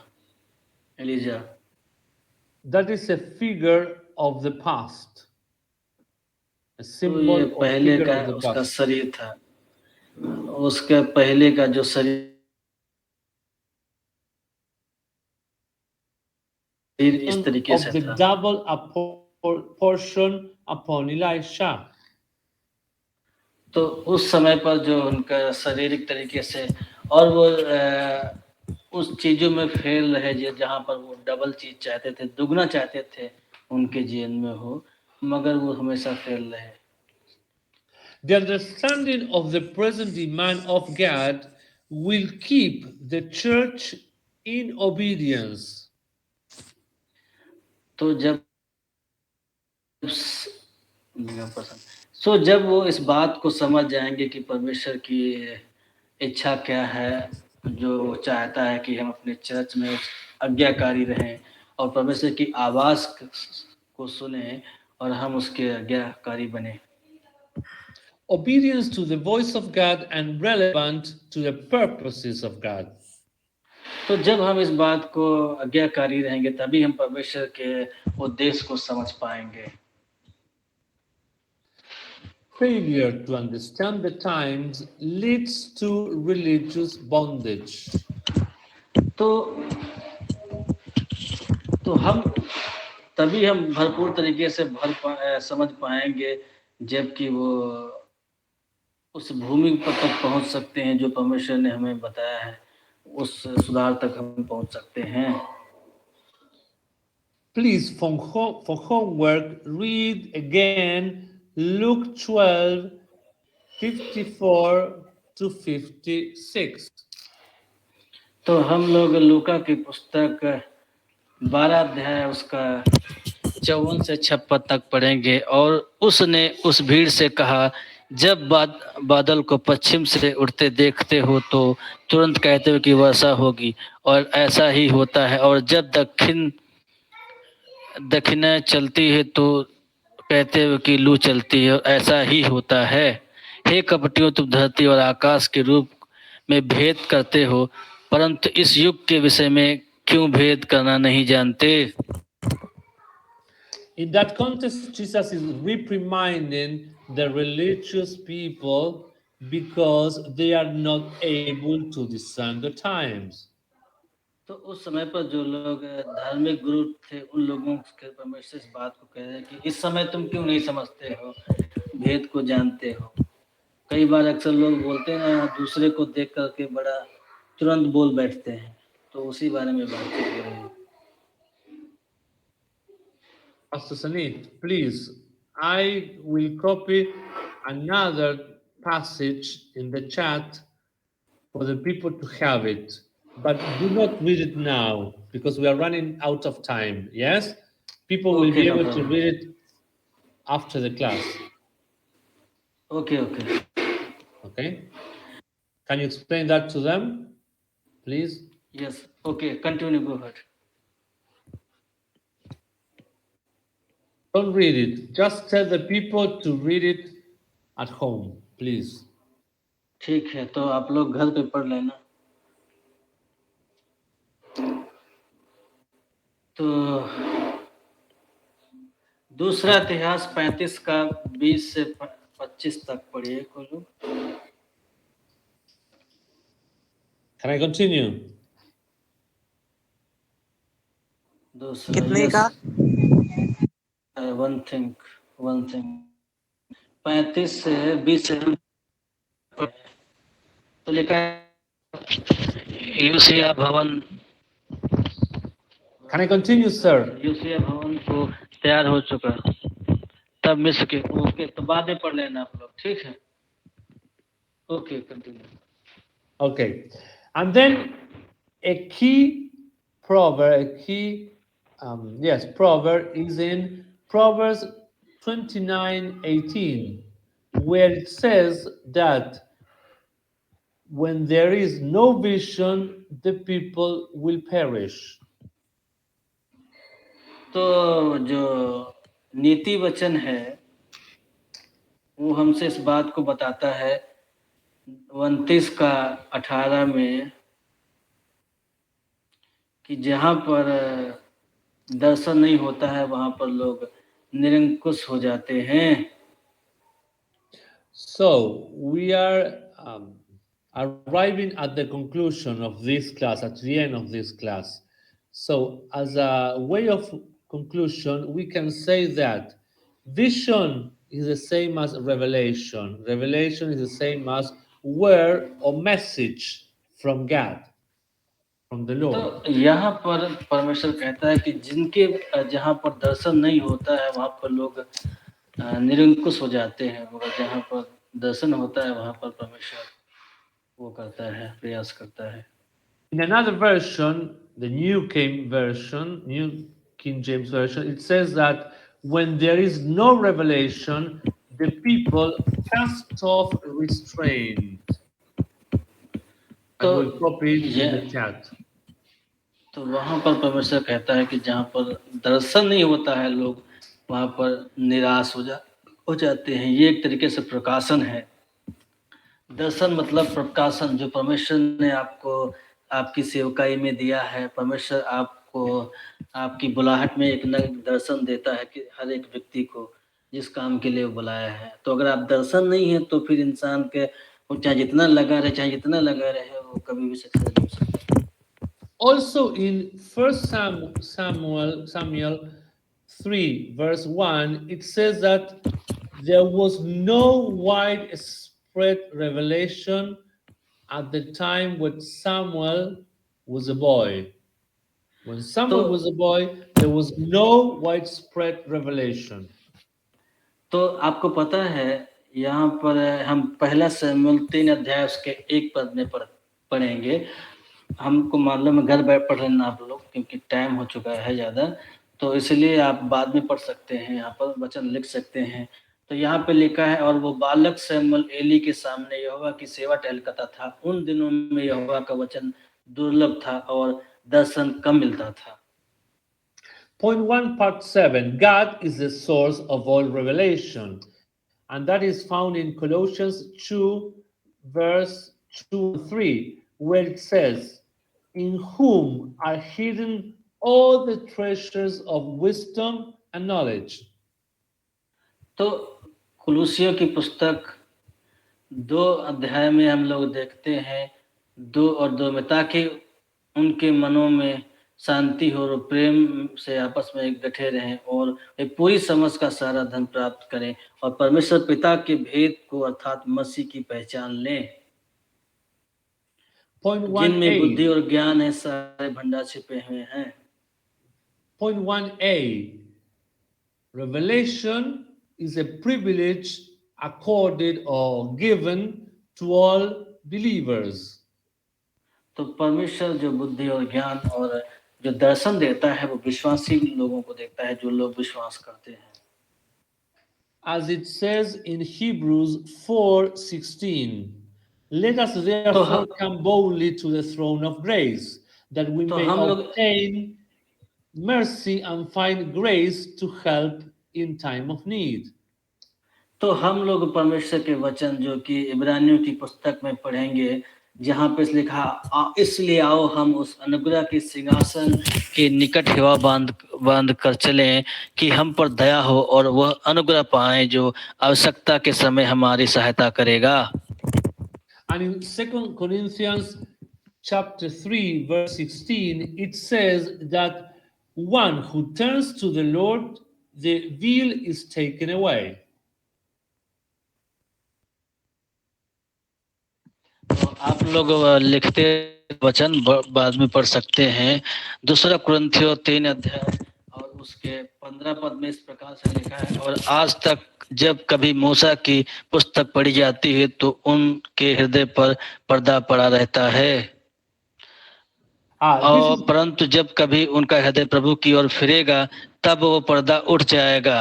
Elijah.
that is a figure of the past, a
तो ये
symbol or
पहले
figure
का
of the
उसका
past.
शरीर था, उसका पहले का जो शरीर इस तरीके
Of
से
the
था।
double portion upon Elisha.
तो उस समय पर जो उनका शारीरिक तरीके से और वो उस चीजों में फेल रहे जहाँ पर वो डबल चीज चाहते थे, दुगना चाहते थे उनके जीवन में हो, मगर वो हमेशा फेल रहे।
The understanding of the present demand of God will keep the church in obedience.
तो जब वो इस बात को समझ जाएंगे कि परमेश्वर की इच्छा क्या है, जो वो चाहता है कि हम अपने चर्च में आज्ञाकारी रहें और परमेश्वर की आवाज को सुने और हम उसके आज्ञाकारी बने।
Obedience to the voice of God and relevant to the purposes of God.
तो जब हम इस बात को आज्ञाकारी रहेंगे तभी हम परमेश्वर के उद्देश्य को समझ पाएंगे।
Failure to understand the times leads to religious bondage.
तो हम तभी हम भरपूर तरीके से समझ पाएंगे जबकि वो उस भूमि पर तक पहुंच सकते हैं जो परमेश्वर ने हमें बताया है, उस सुधार तक हम पहुंच सकते हैं।
Please, for homework, read again Luke 12, 54 to 56.
तो हम लोग लूका की पुस्तक 12 अध्याय उसका 54 से 56 तक पढ़ेंगे। और उसने उस भीड़ से कहा, जब बादल को पश्चिम से उड़ते देखते हो तो तुरंत कहते हो कि वर्षा होगी, और ऐसा ही होता है। और जब दक्षिण चलती है तो कहते हो कि लू चलती है, और ऐसा ही होता है। हे कपटियों, तुम धरती और आकाश के रूप में भेद करते हो, परंतु इस युग के विषय में क्यों भेद करना नहीं जानते?
In that context, Jesus is reprimanding the religious people because they are not able to discern the times.
तो उस समय पर जो लोग धार्मिक गुरु थे, उन लोगों के परमेश्वर इस बात को कह रहे हैं कि इस समय तुम क्यों नहीं समझते हो, भेद को जानते हो। कई बार अक्सर लोग बोलते हैं ना, दूसरे को देख करके बड़ा तुरंत बोल बैठते हैं, तो उसी बारे में बात कर रहे हैं।
Pastor Sanit, please, I will copy another passage in the chat for the people to have it, but do not read it now because we are running out of time. Yes? People will
Okay,
be
no
able to
problem.
read it after the class.
Okay.
Okay? Can you explain that to them, please?
Yes. Okay. Continue. Go ahead.
Don't read it. Just tell the people to read it at home, please.
ठीक है, तो आप लोग घर पे पढ़ लेना। तो दूसरा इतिहास 35 का 20 से 25 तक पढ़िए कोई लोग।
Can I continue?
दूसरा
कितने का?
वन थिंग 35 से 20 से तो लिखा है यूसिया भवन।
Can I continue, sir?
यूसिया भवन को तैयार हो चुका, तब मिस्र के ओके, तो बाद में पढ़ लेना आप लोग, ठीक है। Okay, continue.
Okay. And then a key proverb, proverb is in Proverbs 29:18, where it says that when there is no vision, the people will perish.
तो जो नीति वचन है वो हमसे इस बात को बताता है 29:18 में कि जहाँ पर दर्शन नहीं होता है वहां पर लोग निरंकुश हो जाते हैं.
So we are arriving at the conclusion of this class, at the end of this class. So, as a way of conclusion, we can say that vision is the same as revelation. Revelation is the same as word or message from God, from the Lord.
तो यहाँ पर परमेश्वर कहता है कि जिनके जहाँ पर दर्शन नहीं होता है वहां पर लोग निरंकुश हो जाते हैं, मगर जहाँ पर दर्शन होता है वहां पर परमेश्वर वो करता है, प्रयास करता है.
In another version, the New King Version, New King James Version, it says that when there is no revelation, the people cast off restraint. I
तो
will copy it in the chat.
तो वहां पर परमेश्वर कहता है कि जहाँ पर दर्शन नहीं होता है लोग वहां पर निराश हो जाते हैं. ये एक तरीके से प्रकाशन है. दर्शन मतलब प्रकाशन जो परमेश्वर ने आपको आपकी सेवकाई में दिया है. परमेश्वर आपको आपकी बुलाहट में एक नए दर्शन देता है कि हर एक व्यक्ति को जिस काम के लिए वो बुलाया है. तो अगर आप दर्शन नहीं है तो फिर इंसान के वो चाहे जितना लगा रहे वो कभी भी सक्सेस नहीं हो सकता.
Also in 1 Samuel 3, verse 1, it says that there was no widespread revelation at the time when Samuel was a boy. When Samuel was a boy, there was no widespread revelation.
तो आपको पता है यहाँ पर हम पहला शमूएल 3 अध्याय उसके 1 पद में पढ़ेंगे. हमको मालूम है घर बैठ पढ़ लेना आप लोग क्योंकि टाइम हो चुका है ज़्यादा, तो इसलिए आप बाद में पढ़ सकते हैं. यहाँ पर वचन लिख सकते हैं. तो यहाँ पे लिखा है और वो बालक शमूएल एली के सामने यहोवा की सेवा टहलता था. उन दिनों में यहोवा का वचन दुर्लभ था और दर्शन कम मिलता था.
Point 1, part 7, God is the source of all revelation. And that is found in Colossians 2, verse 2 and 3, where it says, in whom are hidden all the treasures of wisdom and knowledge.
तो कुलूसियों की पुस्तक 2 अध्याय में हम लोग देखते हैं 2 और 2 में ताकि उनके मनों में शांति हो और प्रेम से आपस में इकट्ठे रहें और एक पूरी समझ का सारा धन प्राप्त करें और परमेश्वर पिता के भेद को अर्थात मसीह की पहचान लें. जिनमें बुद्धि और ज्ञान है सारे भंडार छिपे हुए हैं.
Point 1a, revelation is a privilege accorded or given to all believers.
तो परमेश्वर जो बुद्धि और ज्ञान और जो दर्शन देता है वो विश्वासी लोगों को देता है जो लोग विश्वास करते हैं.
As it says in Hebrews 4:16, let us therefore come boldly to the throne of grace, that we may obtain mercy and find grace to help in time of need.
तो हम लोग परमेश्वर के वचन जो कि इब्रानियों की पुस्तक में पढ़ेंगे जहाँ पे लिखा इसलिए आओ हम उस अनुग्रह के सिंहासन के निकट हिवा बांध कर चलें कि हम पर दया हो और वह अनुग्रह पाएं जो आवश्यकता के समय हमारी सहायता करेगा.
And in 2 Corinthians chapter 3 verse 16 it says that one who turns to the Lord, the veil is taken away.
तो आप लोग लिखते वचन बाद में पढ़ सकते हैं. 2 कुरिन्थियों 3 अध्याय और उसके 15 पद में इस प्रकार से लिखा है और आज तक जब कभी मूसा की पुस्तक पढ़ी जाती है तो उनके हृदय पर पर्दा पड़ा रहता है,
This
और
is
परंतु जब कभी उनका हृदय प्रभु की ओर फिरेगा तब वो पर्दा उठ जाएगा।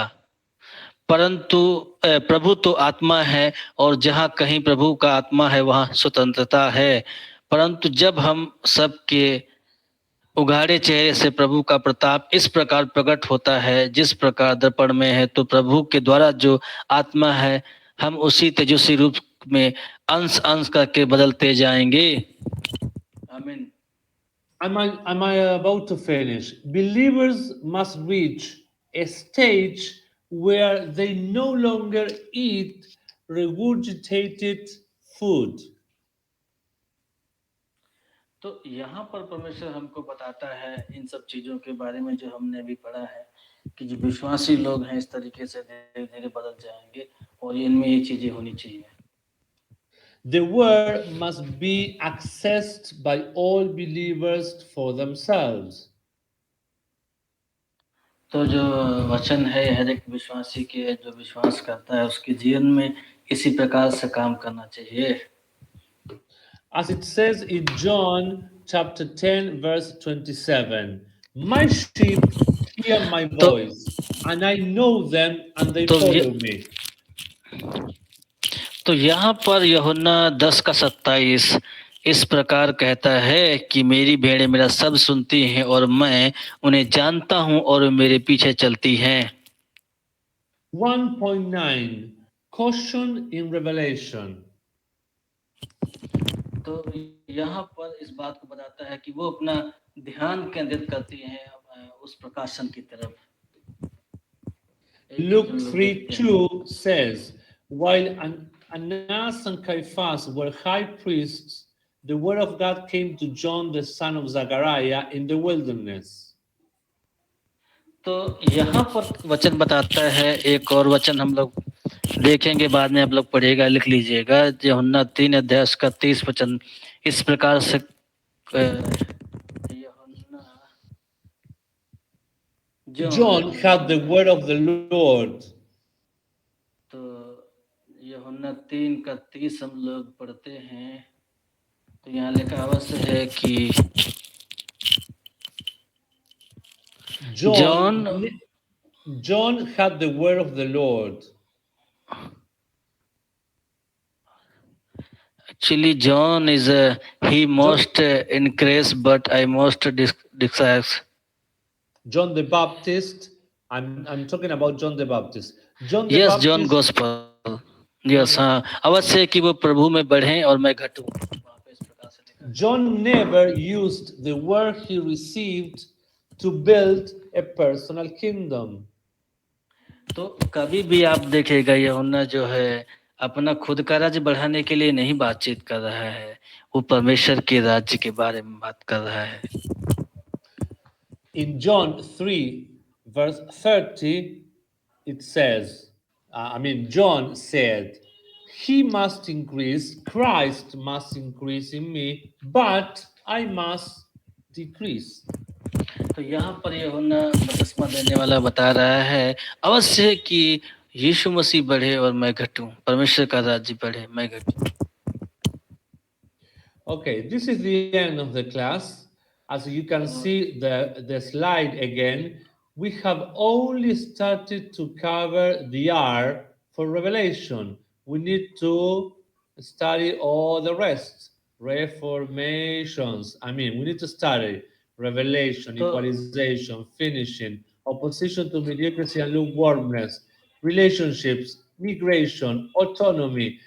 परंतु प्रभु तो आत्मा है और जहाँ कहीं प्रभु का आत्मा है वहाँ स्वतंत्रता है। परंतु जब हम सबके उघाड़े चेहरे से प्रभु का प्रताप इस प्रकार प्रकट होता है जिस प्रकार दर्पण में है, तो प्रभु के द्वारा जो आत्मा है हम उसी तेजस्वी रूप में अंश अंश करके बदलते जाएंगे। आमीन।
am I about to finish? Believers must reach a stage where they no longer eat regurgitated food.
तो यहाँ पर परमेश्वर हमको बताता है इन सब चीजों के बारे में जो हमने अभी पढ़ा है कि जो विश्वासी लोग हैं इस तरीके से धीरे धीरे बदल जाएंगे और इनमें ये चीजें होनी चाहिए।
The word must be accessed by all believers for themselves.
तो जो वचन है हर एक विश्वासी के जो विश्वास करता है उसके जीवन में इसी प्रकार से काम करना चाहिए।
As it says in John chapter 10 verse 27, my sheep hear my voice and I know them and they follow me.
तो यहाँ पर यूहन्ना 10:27 इस प्रकार कहता है कि मेरी भेड़ें मेरा सब सुनती हैं और मैं उन्हें जानता हूँ और वे मेरे पीछे चलती हैं।
1.9 Caution in Revelation.
तो यहाँ पर इस बात को बताता है कि वो अपना ध्यान केंद्रित करती हैं उस प्रकाशन की तरफ।
Luke 3:2 says, while Annas and Caiaphas were high priests, the word of God came to John the son of Zechariah in the wilderness.
तो यहाँ पर वचन बताता है, एक और वचन हम लोग देखेंगे बाद में, आप लोग पढ़िएगा, लिख लीजिएगा। यूहन्ना 3:30 वचन इस प्रकार से
John had the word of the Lord.
तो यूहन्ना 3:30 हम लोग पढ़ते हैं। तो यहाँ लिखा अवश्य है कि
John had the word of the Lord.
Actually, John is he most increased, but I most decrease.
John the Baptist. I'm talking about John the Baptist. John the
yes,
Baptist,
John Gospel. Yes, हाँ, अवश्य है कि वो प्रभु में बढ़े और मैं घटूं।
John never used the word he received to build a personal kingdom.
तो कभी भी आप देखेगा यूहन्ना जो है अपना खुद का राज्य बढ़ाने के लिए नहीं बातचीत कर रहा है, वो परमेश्वर के राज्य के बारे में बात कर रहा है।
In John 3 verse 30 it says, John said, he must increase, Christ must increase in me, but I must decrease.
तो यहाँ पर यूहन्ना बपतिस्मा देने वाला बता रहा है अवश्य कि यीशु मसीह बढ़े और मैं घटूं, परमेश्वर का राज्य बढ़े, मैं घटूं।
Okay, this is the end of the class. As you can see the slide again, we have only started to cover the R for Revelation. We need to study all the rest. Reformations. We need to study Revelation, equalization, finishing, opposition to mediocrity and lukewarmness, relationships, migration, autonomy,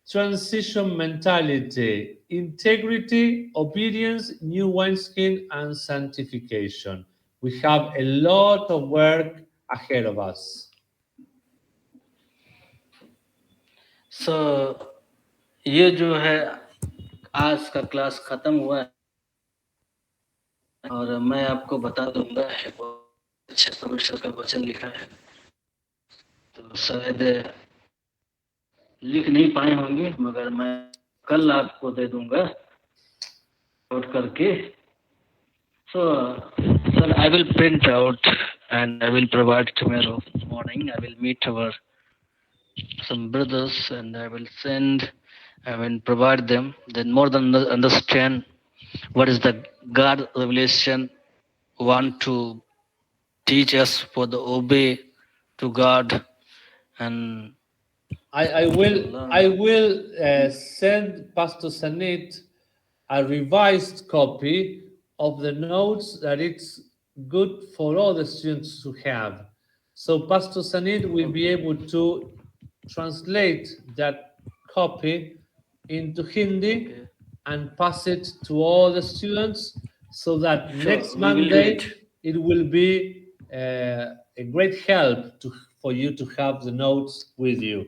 transition mentality, integrity, obedience, new wineskin, and sanctification. We have a lot of work ahead of us.
So, ये जो है आज का class खत्म हुआ है और मैं आपको बता दूंगा अच्छे परमेश्वर का वचन लिखा है, तो शायद लिख नहीं पाए होंगे, मगर मैं कल आपको दे दूंगा नोट करके। So, sir, I will print out and I will provide tomorrow morning. I will meet our some brothers, and I will send, provide them, then more than understand what is the God revelation want to teach us for the obey to God, and
I will send Pastor Sanit a revised copy of the notes that it's good for all the students to have. So Pastor Sanit will be able to translate that copy into Hindi
Okay.
and pass it to all the students so that
Sure,
next
we will do
Monday
it.
it will be a great help for you to have the notes with you.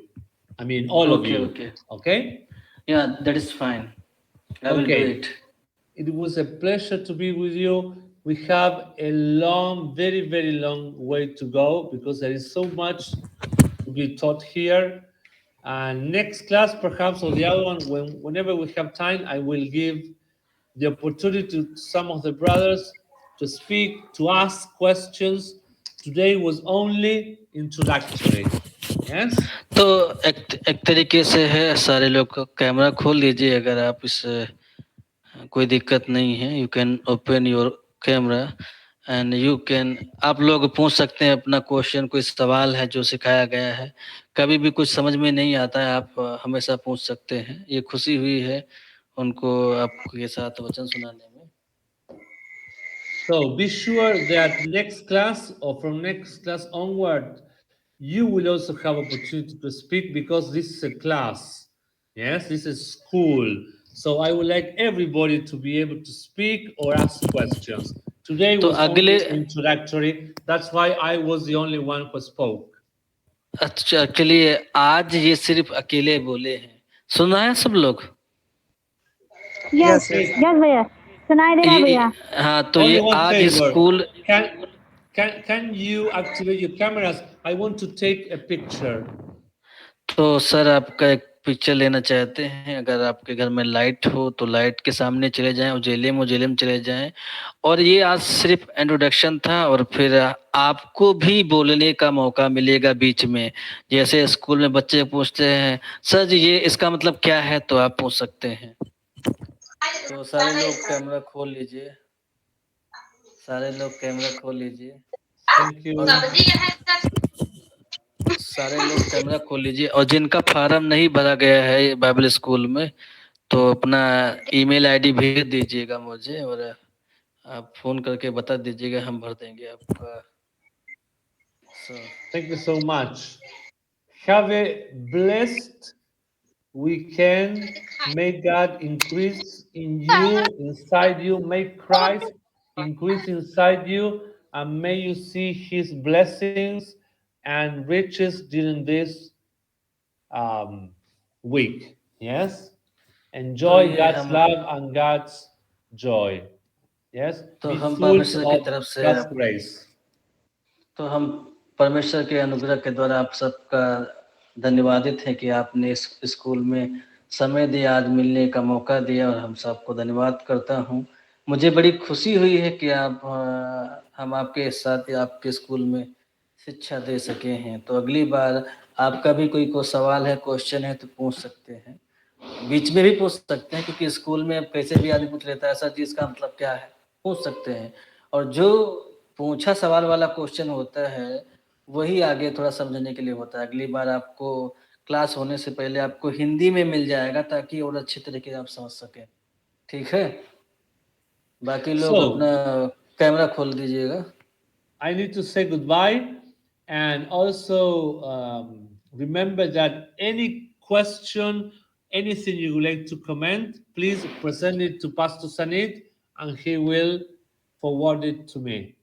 I mean, all of
Okay,
you.
okay.
Okay?
Yeah, that is fine. I will do
Okay.
it.
It was a pleasure to be with you. We have a long, very, very long way to go because there is so much to be taught here. And next class, perhaps, or the other one, whenever we have time, I will give the opportunity to some of the brothers to speak, to ask questions. Today was only introductory. Yes?
तो एक तरीके से है, सारे लोग का camera खोल लीजिए अगर आप इस कोई दिक्कत नहीं है। You can open your camera and you can, आप लोग पूछ सकते हैं अपना क्वेश्चन, कोई सवाल है जो सिखाया गया है, कभी भी कुछ समझ में नहीं आता है आप हमेशा पूछ सकते हैं। ये खुशी हुई है उनको आपके साथ वचन सुनाने में।
So be sure that next class or from next class onward, you will also have opportunity to speak because this is a class. Yes, this is school. So I would like everybody to be able to speak or ask questions. Today
तो
was
अगले
only introductory. That's why I was the only one who spoke.
अच्छा, चलिए आज ये सिर्फ अकेले बोले हैं, सुना है सब लोग?
Yes,
yes
yes.
यस भैया, सुनाई दे रहा है भैया।
हाँ, तो
Only
ये
one
आज
favor.
School
Can you activate your cameras? I want to take a picture.
तो सर आपका एक पिक्चर लेना चाहते हैं। अगर आपके घर में लाइट हो तो लाइट के सामने चले जाएं, उजेले में चले जाएं। और ये आज सिर्फ इंट्रोडक्शन था और फिर आपको भी बोलने का मौका मिलेगा बीच में। जैसे स्कूल में बच्चे पूछते हैं सर जी ये इसका मतलब क्या है, तो आप पूछ सकते हैं। तो सारे लोग कैमरा खोल लीजिए, सारे लोग कैमरा खोल लीजिए।
Thank you.
सारे लोग कैमरा खोल लीजिए और जिनका फार्म नहीं भरा गया है बाइबल स्कूल में तो अपना ईमेल आईडी भेज दीजिएगा मुझे और आप फोन करके बता दीजिएगा, हम भर देंगे आपका।
Thank you so much. Have a blessed weekend. May God increase in you, inside you. May Christ increase inside you, and may you see His blessings and riches during this week. Yes?
तो
Enjoy
ये
God's
हम
love and God's joy. Yes?
तो
Be
हम
full
परमेश्वर की
of
तरफ से
God's grace.
तो हम परमेश्वर के अनुग्रह के द्वारा आप सबका धन्यवादित है कि आपने इस स्कूल में समय दिया, आज मिलने का मौका दिया और हम सबको धन्यवाद करता हूँ। मुझे बड़ी खुशी हुई है कि हम आपके साथ आपके स्कूल में शिक्षा दे सके हैं। तो अगली बार आपका भी कोई सवाल है, क्वेश्चन है तो पूछ सकते हैं, बीच में भी पूछ सकते हैं, क्योंकि स्कूल में कैसे भी आदमी पूछ लेता है सर जी इसका मतलब क्या है, पूछ सकते हैं। और जो पूछा सवाल वाला क्वेश्चन होता है वही आगे थोड़ा समझने के लिए होता है। अगली बार आपको क्लास होने से पहले आपको हिंदी में मिल जाएगा ताकि और अच्छे तरीके से आप समझ सकें। ठीक है, बाकी लोग अपना कैमरा खोल दीजिएगा।
I need to say goodbye and also remember that any question, anything you would like to comment, please present it to Pastor Sanit and he will forward it to me.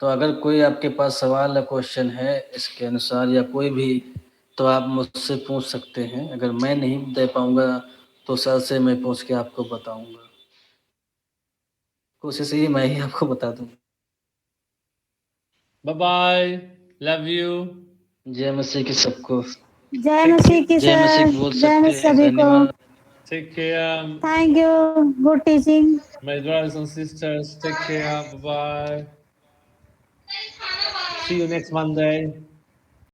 तो अगर कोई आपके पास सवाल या question है इसके अनुसार या कोई भी, तो आप मुझसे पूछ सकते हैं। अगर मैं नहीं दे पाऊंगा तो सर से मैं पूछ के आपको बताऊंगा। कोशिश ही मैं ही आपको बता दूंगा।
Bye bye. Love you.
जय मसीह की सबको।
जय मसीह की
जय मसीह
सर,
की बोल
जय मसीह
सकते हैं।
सभी को।
धन्यवाद।
Take care.
Thank you, good teaching.
My brothers and sisters, take care. Bye bye. See you next Monday.